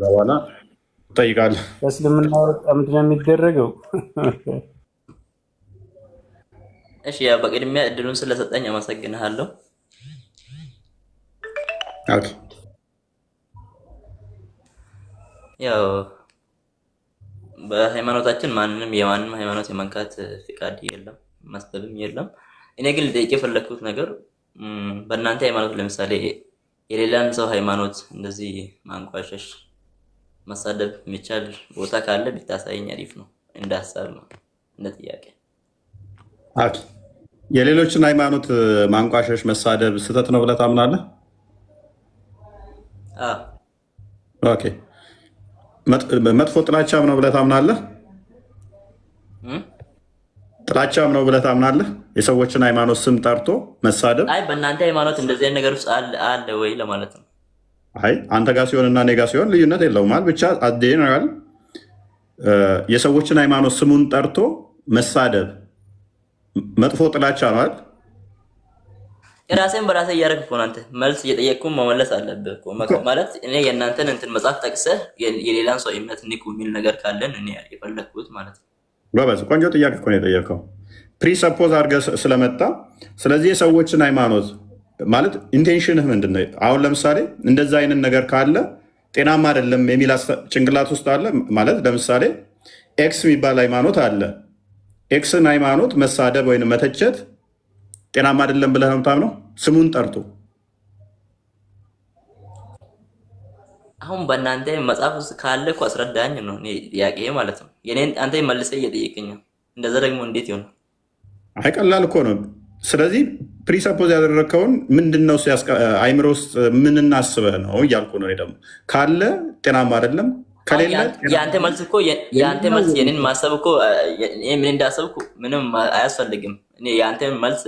በኋላ ትጠይቃለህ። ከእስልምና ወጣ ምንድን ነው የሚደረገው? እሺ ያው በቅድሚያ እድሉን ስለሰጠኝ አመሰግንሃለሁ። ኦኬ። ያው በሃይማኖታችን ማንንም የማንም ሃይማኖት የመንካት ፍቃድ የለም፣ መስጠትም የለም። እኔ ግን ልጠይቅ የፈለኩት ነገር በእናንተ ሃይማኖት ለምሳሌ የሌላን ሰው ሃይማኖት እንደዚህ ማንቋሸሽ፣ መሳደብ የሚቻል ቦታ ካለ ቢታሳየኝ አሪፍ ነው። እንደ ሀሳብ ነው፣ እንደ ጥያቄ። ኦኬ። የሌሎችን ሃይማኖት ማንቋሸሽ፣ መሳደብ ስህተት ነው ብለህ ታምናለህ? አዎ። ኦኬ። መጥፎ ጥላቻም ነው ብለህ ታምናለህ? ጥላቻም ነው ብለህ ታምናለህ? የሰዎችን ሃይማኖት ስም ጠርቶ መሳደብ? አይ በእናንተ ሃይማኖት እንደዚህ አይነት ነገር ውስጥ አለ ወይ ለማለት ነው። አይ አንተ ጋር ሲሆን እና እኔ ጋር ሲሆን ልዩነት የለውም። ብቻ አዴናል የሰዎችን ሃይማኖት ስሙን ጠርቶ መሳደብ መጥፎ ጥላቻ ነው አይደል? የራሴን በራሴ እያደረግህ እኮ ነው። አንተ መልስ እየጠየቅኩህ መመለስ አለብህ እኮ። ማለት እኔ የእናንተን እንትን መጽሐፍ ጠቅሰህ የሌላን ሰው እምነት ንቁ የሚል ነገር ካለን እኔ የፈለግኩት ማለት ነው። ጎበዝ፣ ቆንጆ ጥያቄ እኮ ነው የጠየቀው። ፕሪሰፖዝ አድርገህ ስለመጣ ስለዚህ የሰዎችን ሃይማኖት ማለት ኢንቴንሽንህ ምንድን ነው? አሁን ለምሳሌ እንደዛ አይነት ነገር ካለ ጤናማ አይደለም የሚል ጭንቅላት ውስጥ አለ ማለት ለምሳሌ ኤክስ የሚባል ሃይማኖት አለ። ኤክስን ሃይማኖት መሳደብ ወይም መተቸት ጤናማ አይደለም ብለህ ነው የምታምነው? ስሙን ጠርቶ አሁን በእናንተ መጽሐፍ ውስጥ ካለ እኮ አስረዳኝ ነው ጥያቄ ማለት ነው። የኔን አንተ መልሰህ እየጠየቀኝ ነው። እንደዛ ደግሞ እንዴት ይሆናል? አይ ቀላል እኮ ነው። ስለዚህ ፕሪሰፖዝ ያደረግከውን ምንድን ነው አይምሮ ውስጥ ምን እናስበህ ነው እያልኩ ነው። ደግሞ ካለ ጤናማ አይደለም፣ ከሌለ የአንተ መልስ እኮ የአንተ መልስ የኔን ማሰብ እኮ ምን እንዳሰብኩ ምንም አያስፈልግም። እኔ የአንተ መልስ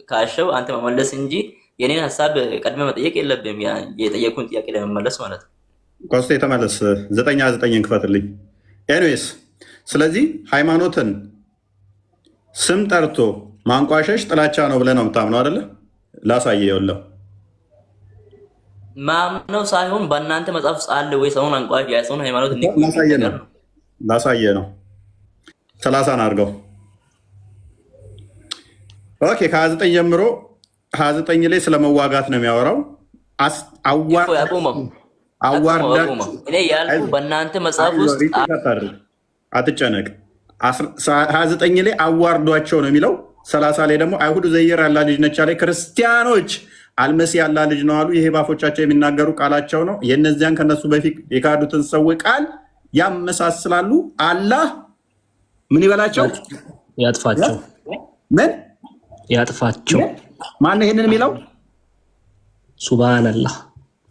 ካሸው አንተ መመለስ እንጂ የኔን ሀሳብ ቀድመ መጠየቅ የለብም። የጠየቁን ጥያቄ ለመመለስ ማለት ነው። ኮስቴ ተመለስ 9:9 ክፈትልኝ። ኤኒዌይስ ስለዚህ ሃይማኖትን ስም ጠርቶ ማንቋሸሽ ጥላቻ ነው ብለህ ነው የምታምነው አይደለ? ላሳየህ የለው ማምነው ሳይሆን በእናንተ መጽሐፍ ውስጥ አለ ወይ ሰውን አንቋሽ ያ ሰውን ሃይማኖት ላሳየህ ነው 30 አድርገው። ኦኬ ከ29 ጀምሮ 29 ላይ ስለመዋጋት ነው የሚያወራው። እኔ ያልኩ በእናንተ መጽሐፍ ውስጥ አትጨነቅ። 29 ላይ አዋርዷቸው ነው የሚለው። 30 ላይ ደግሞ አይሁድ ዘይር ያላ ልጅ ነች ላይ ክርስቲያኖች አልመሲ ያላ ልጅ ነው አሉ። ይሄ ባፎቻቸው የሚናገሩ ቃላቸው ነው። የእነዚያን ከነሱ በፊት የካዱትን ሰዎች ቃል ያመሳስላሉ። አላህ ምን ይበላቸው? ያጥፋቸው። ምን ያጥፋቸው? ማነው ይሄንን የሚለው? ሱብሃንአላህ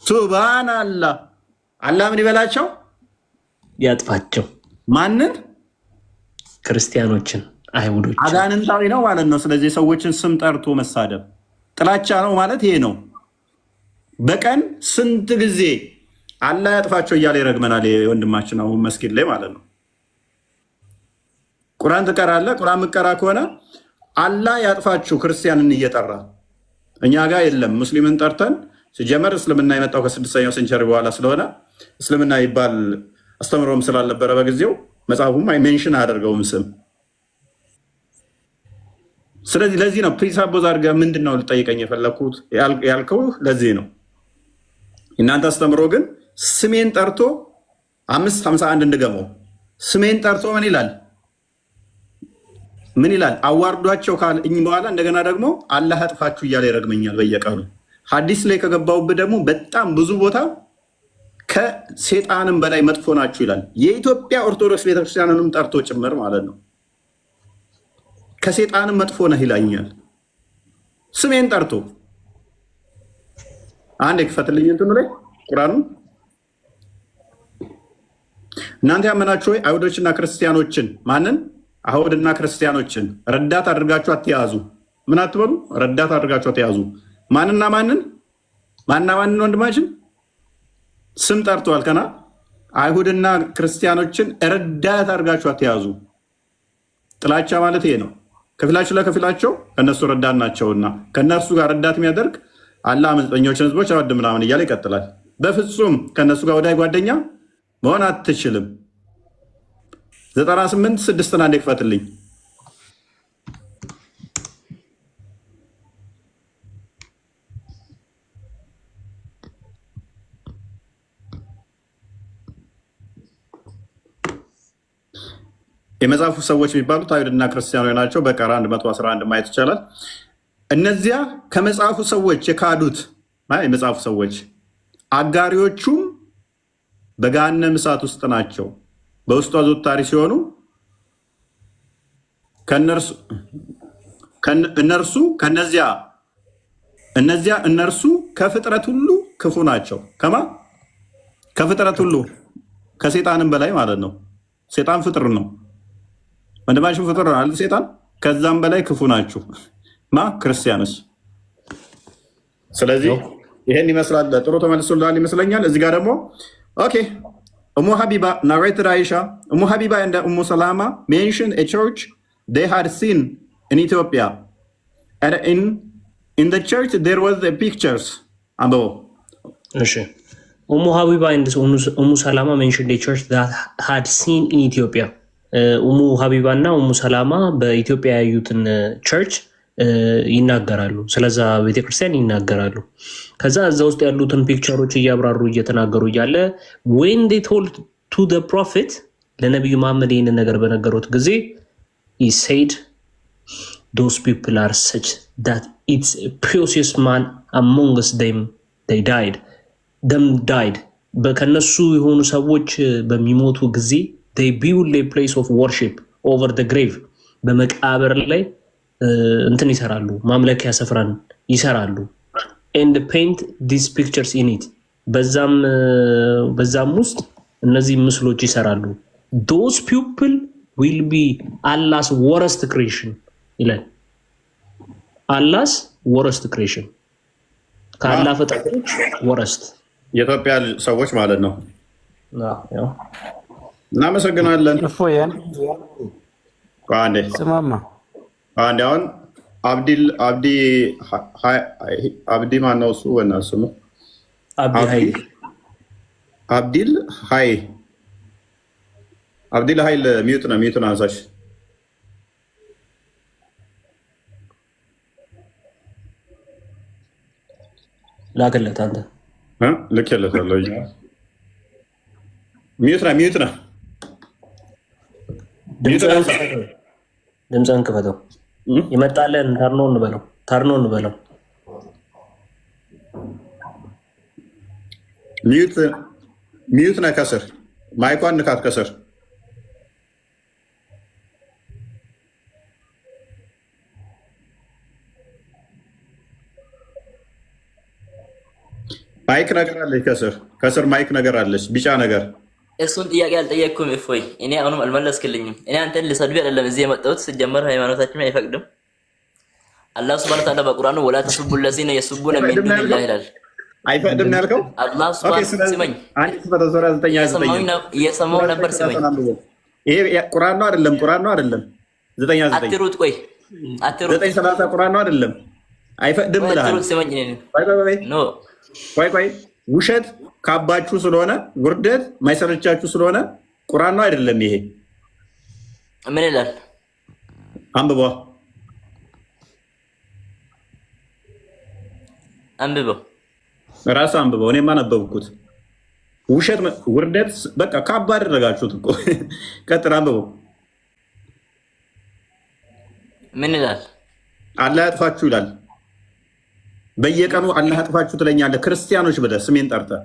ሱብሃንአላህ። አላህ ምን ይበላቸው? ያጥፋቸው። ማንን? ክርስቲያኖችን፣ አይሁዶች። አጋንንታዊ ነው ማለት ነው። ስለዚህ ሰዎችን ስም ጠርቶ መሳደብ ጥላቻ ነው ማለት ይሄ ነው። በቀን ስንት ጊዜ አላህ ያጥፋቸው እያለ ይረግመናል ወንድማችን አሁን መስጊድ ላይ ማለት ነው። ቁርአን ትቀራለህ። ቁርአን የምትቀራ ከሆነ አላህ ያጥፋችሁ ክርስቲያንን እየጠራ እኛ ጋር የለም። ሙስሊምን ጠርተን ሲጀመር እስልምና የመጣው ከ6ኛው ሴንቸሪ በኋላ ስለሆነ እስልምና ይባል አስተምሮም ስላልነበረ በጊዜው መጽሐፉም ሜንሽን አያደርገውም ስም። ስለዚህ ለዚህ ነው ፕሪሳፖዝ አድርገህ ምንድን ነው ልጠይቀኝ የፈለግኩት ያልከው ለዚህ ነው። እናንተ አስተምሮ ግን ስሜን ጠርቶ 5:51 እንድገመው ስሜን ጠርቶ ምን ይላል? ምን ይላል? አዋርዷቸው ካልኝ በኋላ እንደገና ደግሞ አላህ ያጥፋችሁ እያለ ይረግመኛል በየቀኑ። ሐዲስ ላይ ከገባውብህ ደግሞ በጣም ብዙ ቦታ ከሴጣንም በላይ መጥፎ ናችሁ ይላል። የኢትዮጵያ ኦርቶዶክስ ቤተክርስቲያንንም ጠርቶ ጭምር ማለት ነው። ከሴጣንም መጥፎ ነህ ይላኛል ስሜን ጠርቶ። አንድ ክፈትልኝ እንትኑ ላይ ቁርአኑን። እናንተ ያመናችሁ ወይ አይሁዶችና ክርስቲያኖችን ማንን? አይሁድና ክርስቲያኖችን ረዳት አድርጋችሁ አትያዙ። ምን አትበሉ? ረዳት አድርጋችሁ አትያዙ። ማንና ማንን? ማንና ማንን? ወንድማችን ስም ጠርቷል። ከና አይሁድና ክርስቲያኖችን ረዳት አድርጋችሁ አትያዙ። ጥላቻ ማለት ይሄ ነው። ከፊላችሁ ለከፊላቸው ከነሱ ረዳት ናቸውና ከነርሱ ጋር ረዳት የሚያደርግ አላህ አመፀኞችን ህዝቦች አወድ ምናምን እያለ ይቀጥላል። በፍጹም ከነሱ ጋር ወዳጅ ጓደኛ መሆን አትችልም። 98:6 አንዴ ክፈትልኝ። የመጽሐፉ ሰዎች የሚባሉት አይሁድና ክርስቲያኖች ናቸው። በቀራ 111 ማየት ይቻላል። እነዚያ ከመጽሐፉ ሰዎች የካዱት የመጽሐፉ ሰዎች አጋሪዎቹም በገሃነመ እሳት ውስጥ ናቸው። በውስጡ አዘውታሪ ሲሆኑ እነርሱ ከፍጥረት ሁሉ ክፉ ናቸው። ከፍጥረት ሁሉ ከሴጣንም በላይ ማለት ነው። ሴጣን ፍጥር ነው። ወንድማችሁ ፍጥር ነው አይደል? ሴጣን ከዛም በላይ ክፉ ናችሁ ክርስቲያኖች። ስለዚህ ይሄን ይመስላል። ጥሩ ተመልሶልሃል ይመስለኛል። እዚህ ጋር ደግሞ ኦኬ ኡሙ ሀቢባ narrated Aisha, Umm Habiba and Umm Salama mentioned a church they had seen in Ethiopia, and in the church there was the pictures above. Umm Habiba and Umm Salama mentioned a church that had seen in Ethiopia. ኡሙ ሀቢባ እና ኡሙ ሰላማ በኢትዮጵያ ያዩትን ቸርች ይናገራሉ። ስለዛ ቤተክርስቲያን ይናገራሉ። ከዛ እዛ ውስጥ ያሉትን ፒክቸሮች እያብራሩ እየተናገሩ እያለ when they told to the prophet ለነቢዩ መሐመድ ይህንን ነገር በነገሩት ጊዜ he said those people are such that it's a precious man amongst them they died ከነሱ የሆኑ ሰዎች በሚሞቱ ጊዜ they build a place of worship over the grave በመቃብር ላይ እንትን ይሰራሉ፣ ማምለኪያ ስፍራን ይሰራሉ and paint these pictures in it በዛም ውስጥ እነዚህ ምስሎች ይሰራሉ። those people will be Allah's worst creation ይላል። Allah's worst creation ከአላህ ፍጥረቶች worst የኢትዮጵያ ሰዎች ማለት ነው። እናመሰግናለን። አንድ አሁን አብዲ ማነው እሱ? ወና ስሙ አብዲል ሀይል ሚዩትን አንሳሽ። ላክለት አንተ ልክለታለሁ። ሚዩት ነው። ድምፅህን ክፈተው። ይመጣለን። ታርኖ እንበለው። ሚዩት ነህ ከስር ማይኳን ንካት ከስር ማይክ ነገር አለች። ከስር ማይክ ነገር አለች፣ ቢጫ ነገር። እሱን ጥያቄ አልጠየቅኩም እፎይ። እኔ አሁንም አልመለስክልኝም። እኔ አንተን ልሰድብ አይደለም እዚህ የመጣሁት። ሲጀመር ሃይማኖታችን አይፈቅድም። አላህ ሱብሃነሁ ወተዓላ በቁርአኑ ወላ ተሱቡ ለዚነ የሱቡነ ሚን ዱኒላህ ይላል። አይፈቅድም ያልከው አላህ ሱብሃነሁ ስመኝ እየሰማሁ ነበር። ስመኝ ይሄ ቁርአን ነው አይደለም? ቁርአን ነው አይደለም? 99 አትሩጥ። ቆይ አትሩጥ። 930 ቁርአን ነው አይደለም? አይፈቅድም ብለሃል። አትሩጥ። ስመኝ ኖ ቆይ ውሸት ካባችሁ ስለሆነ ውርደት ማይሰለቻችሁ ስለሆነ ቁርአን ነው አይደለም? ይሄ ምን ይላል? አንብበው። ራስህ አንብበው። እኔማ ነበብኩት። ውሸት ውርደት በቃ ካባ አደረጋችሁት እኮ። ቀጥል፣ አንብበው። ምን ይላል? አላህ ያጥፋችሁ ይላል። በየቀኑ አላህ ያጥፋችሁ ትለኛለህ ክርስቲያኖች ብለህ ስሜን ጠርተህ።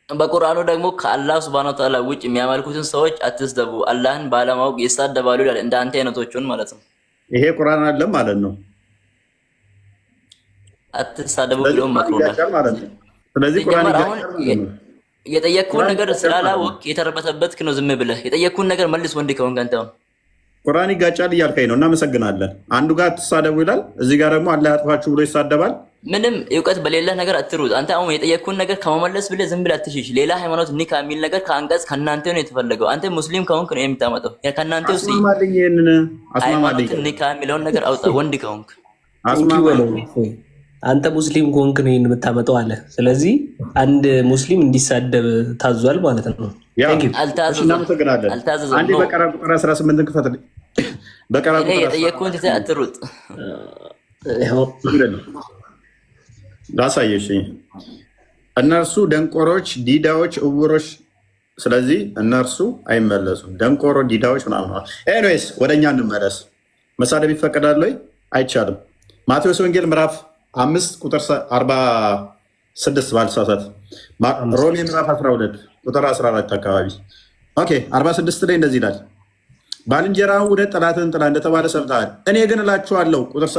በቁርአኑ ደግሞ ከአላህ ሱብሃነሁ ወተዓላ ውጭ የሚያመልኩትን ሰዎች አትስደቡ፣ አላህን ባለማወቅ ይሳደባሉ ይላል። እንደ አንተ አይነቶቹን ማለት ነው። ይሄ ቁርአን አይደለም ማለት ነው። አትሳደቡ ብሎ መክሮናል። ስለዚህ ቁርአን የጠየቅኩህን ነገር ስላላወቅ የተረበተበትክ ነው። ዝም ብለህ የጠየቅኩህን ነገር መልስ። ወንድ ከሆንክ አንተ ቁርአን ይጋጫል እያልከኝ ነው። እናመሰግናለን። አንዱ ጋር አትሳደቡ ይላል፣ እዚህ ጋር ደግሞ አላህ ያጥፋችሁ ብሎ ይሳደባል። ምንም እውቀት በሌለህ ነገር አትሩጥ። አንተ አሁን የጠየቅኩህን ነገር ከመመለስ ብለህ ዝም ብለህ አትሽሽ። ሌላ ሃይማኖት ኒካ የሚል ነገር ከአንቀጽ ከእናንተ ነው የተፈለገው። አንተ ሙስሊም ከሆንክ ነው የምታመጣው። ከእናንተ ውስጥ ሃይማኖት ኒካ የሚለውን ነገር አውጣ። ወንድ ከሆንክ አንተ ሙስሊም ከሆንክ ነው የምታመጣው አለ። ስለዚህ አንድ ሙስሊም እንዲሳደብ ታዟል ማለት ነው። አንዴ በቀራ ቁጥር 18 ክፈት። በቀራ ቁጥር የጠየቅኩህን ትተህ አትሩጥ። ላሳየሽ። እነርሱ ደንቆሮች፣ ዲዳዎች፣ እውሮች። ስለዚህ እነርሱ አይመለሱም። ደንቆሮ፣ ዲዳዎች ምናምን። ኤኒዌይስ ወደ እኛ እንመለስ። መሳደብ ይፈቀዳል ወይ? አይቻልም። ማቴዎስ ወንጌል ምዕራፍ 5 ቁጥር 46 ባልሳሳት፣ ሮሜ ምዕራፍ 12 ቁጥር 14 አካባቢ 46 ላይ እንደዚህ ይላል፣ ባልንጀራህን ውደድ ጠላትህን ጥላ እንደተባለ ሰምተሃል። እኔ ግን እላችኋለሁ፣ ቁጥር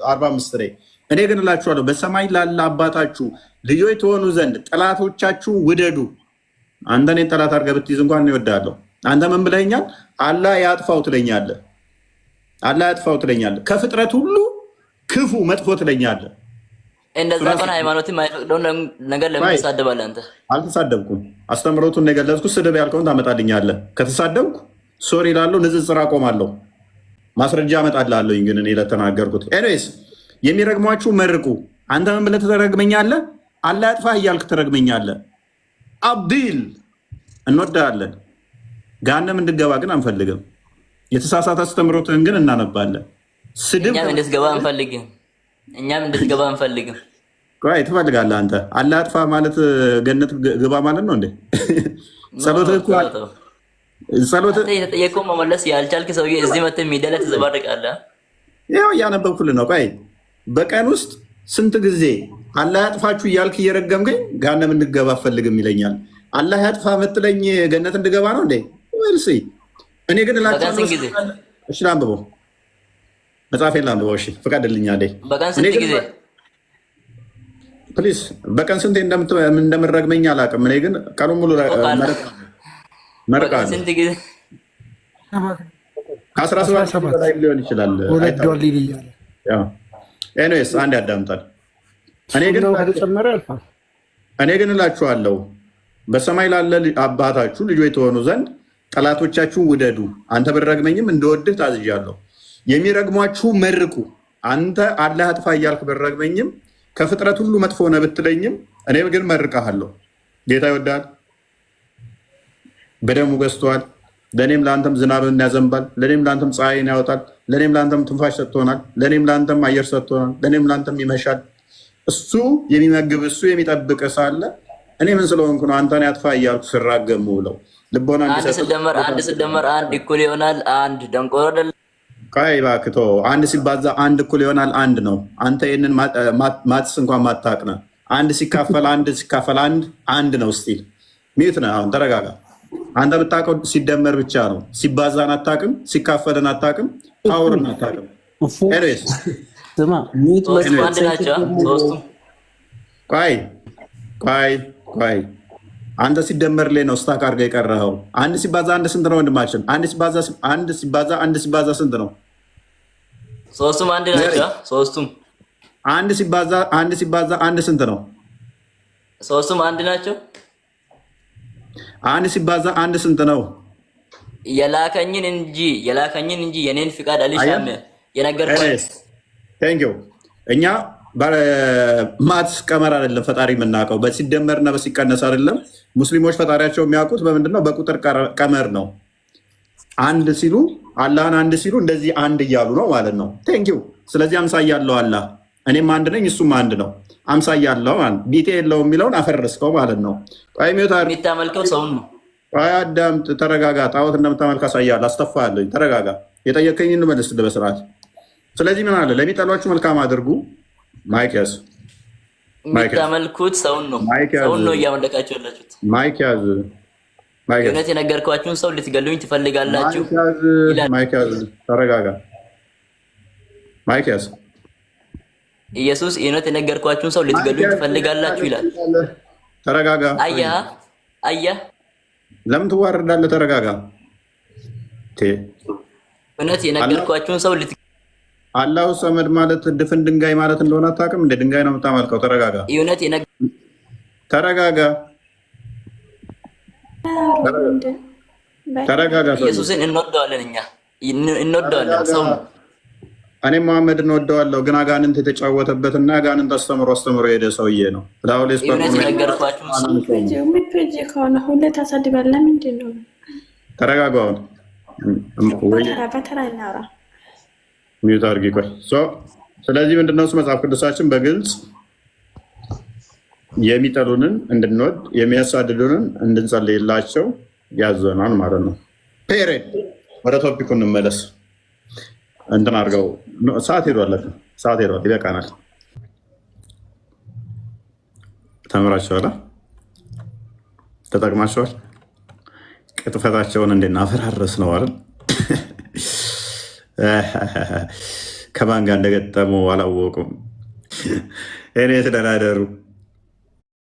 45 ላይ እኔ ግን እላችኋለሁ በሰማይ ላለ አባታችሁ ልጆች ትሆኑ ዘንድ ጠላቶቻችሁ ውደዱ። አንተ እኔን ጠላት አድርገህ ብትይዝ እንኳን እወድሃለሁ። አንተ ምን ብለኸኛል? አላህ ያጥፋው ትለኛለህ። አላህ ያጥፋው ትለኛለህ። ከፍጥረት ሁሉ ክፉ መጥፎ ትለኛለህ። እንደዛ ከሆነ ሃይማኖትን የማይፈቅደውን ነገር ለምን ትሳደባለህ? አንተ አልተሳደብኩም። አስተምሮቱን የገለጽኩት። ስድብ ያልከውን ታመጣልኛለህ። ከተሳደብኩ ሶሪ እላለሁ፣ ንጽጽር አቆማለሁ፣ ማስረጃ አመጣልሃለሁ። ግን እኔ ለተናገርኩት ኤኒዌይስ፣ የሚረግሟችሁ መርቁ። አንተ ምን ብለህ ትረግመኛለህ? አላህ ያጥፋህ እያልክ ትረግመኛለህ። አብዲል እንወዳለን። ገሃነም እንድገባ ግን አንፈልግም። የተሳሳተ አስተምሮትን ግን እናነባለን። ስድብ እኛም እንድትገባ አንፈልግም። ቆይ ትፈልጋለህ አንተ? አላህ አጥፋ ማለት ገነት ግባ ማለት ነው እንዴ? ጸሎትህ እኮ ጸሎትህ የተጠየቀው መመለስ ያልቻልክ ሰውዬ እዚህ መተህ ሚዲያ ላይ ትዘባርቃለህ። ያው እያነበብኩልህ ነው። ቆይ በቀን ውስጥ ስንት ጊዜ አላህ ያጥፋችሁ እያልክ እየረገምከኝ ገሃነም እንድገባ አፈልግም ይለኛል። አላህ ያጥፋ መጥለኝ ገነት እንድገባ ነው እንዴ? ወይስ እኔ ግን እላችኋለሁ። እሺ ላንብበው፣ መጽሐፌን ላንብበው። እሺ ፍቀድልኝ አለኝ። በቀን ስንት ጊዜ ፕሊዝ? በቀን ስንት እንደምረግመኝ አላውቅም። እኔ ግን ቀኑን ሙሉ መርቃለሁ። ስንት ጊዜ? ከ17 በላይ ሊሆን ይችላል። ኤኒዌይስ አንድ ያዳምጣል። እኔ ግን እላችኋለሁ በሰማይ ላለ አባታችሁ ልጆች የተሆኑ ዘንድ ጠላቶቻችሁን ውደዱ። አንተ ብትረግመኝም እንደወድህ ታዝዣለሁ። የሚረግሟችሁ መርቁ። አንተ አላህ አጥፋ እያልክ ብትረግመኝም ከፍጥረት ሁሉ መጥፎ ነህ ብትለኝም እኔ ግን መርቃለሁ። ጌታ ይወዳል፣ በደሙ ገዝተዋል። ለእኔም ለአንተም ዝናብን ያዘንባል፣ ለእኔም ለአንተም ፀሐይን ያወጣል፣ ለእኔም ለአንተም ትንፋሽ ሰጥቶናል፣ ለእኔም ለአንተም አየር ሰጥቶናል፣ ለእኔም ለአንተም ይመሻል። እሱ የሚመግብ እሱ የሚጠብቅ ሳለ እኔ ምን ስለሆንኩ ነው አንተን ያጥፋ እያልኩ ስራገም ውለው ልቦና አንድ ሲደመር አንድ እኩል ይሆናል አንድ። ደንቆሮ አይደል? ቆይ እባክህ ተው። አንድ ሲባዛ አንድ እኩል ይሆናል አንድ ነው። አንተ ይህንን ማትስ እንኳን ማታቅ ነህ። አንድ ሲካፈል አንድ ነው። ስቲል ሚዩት ነህ። አሁን ተረጋጋ። አንተ የምታውቀው ሲደመር ብቻ ነው። ሲባዛን አታውቅም፣ ሲካፈልን አታውቅም፣ ፓወርን አታውቅም። ኤኒዌይስ አንድ ናቸው ሶስቱም። ቆይ አንተ ሲደመር ላይ ነው ስታክ አድርገህ የቀረኸው። አንድ ሲባዛ አንድ ስንት ነው ወንድማችን? አንድ ሲባዛ ስንት ነው? ሶስቱም አንድ ናቸው። ሶስቱም አንድ ሲባዛ አንድ ስንት ነው? ሶስቱም አንድ ናቸው። አንድ ሲባዛ አንድ ስንት ነው? የላከኝን እንጂ የኔን ፍቃድ አልሻም የነገርኩህ። ቴንክ ዩ። እኛ ማትስ ቀመር አይደለም ፈጣሪ የምናውቀው፣ በሲደመርና በሲቀነስ አይደለም። ሙስሊሞች ፈጣሪያቸው የሚያውቁት በምንድን ነው? በቁጥር ቀመር ነው። አንድ ሲሉ አላህን አንድ ሲሉ እንደዚህ አንድ እያሉ ነው ማለት ነው። ቴንክ ዩ። ስለዚህ አምሳያ አለው አላህ፣ እኔም አንድ ነኝ እሱም አንድ ነው። አምሳያ አለው ቢጤ የለውም የሚለውን አፈረስከው ማለት ነው። የሚታመልከው ሰውን ነው። አዳምጥ፣ ተረጋጋ። ጣዖት እንደምታመልክ አሳያለሁ፣ አስተፋለሁ። ተረጋጋ። የጠየቀኝን እንመልስ በስርዓት። ስለዚህ ምን አለ? ለሚጠሏችሁ መልካም አድርጉ። ማይክ ያዝ። የምታመልኩት ሰውን ነው። ሰውን ነው እያመለካችሁ ያላችሁት። ማይክ ያዝ። እውነት የነገርኳችሁን ሰው ልትገሉኝ ትፈልጋላችሁ። ማይክ ያዝ። ተረጋጋ። ማይክ ያዝ። ኢየሱስ እውነት የነገርኳችሁን ሰው ልትገሉኝ ትፈልጋላችሁ ይላል። ተረጋጋ። አየህ፣ ለምን ትዋረዳለህ? ተረጋጋ። እውነት የነገርኳችሁን ሰው አላሁ ሰመድ ማለት ድፍን ድንጋይ ማለት እንደሆነ አታውቅም? እንደ ድንጋይ ነው የምታመልከው። ተረጋጋ። ተረጋጋ። ኢየሱስን እንወደዋለን፣ እኛ እንወደዋለን። ሰው ነው። እኔ መሐመድ እንወደዋለሁ፣ ግን አጋንንት የተጫወተበትና አጋንንት አስተምሮ የሄደ ሰውዬ ነው። ተረጋጋ። ሚዩት አድርጊ። ቆይ ስለዚህ ምንድነው እሱ መጽሐፍ ቅዱሳችን በግልጽ የሚጠሉንን እንድንወድ የሚያሳድዱንን እንድንጸልይላቸው ያዘናል ማለት ነው። ፔሬድ። ወደ ቶፒኩ እንመለስ። እንትን አድርገው ሰዓት ሄዷል፣ ይበቃናል። ተምራችኋል፣ ተጠቅማችኋል። ቅጥፈታቸውን እንድናፈራረስ ነው አይደል? ከማን ጋር እንደገጠሙ አላወቁም። እኔ ተደራደሩ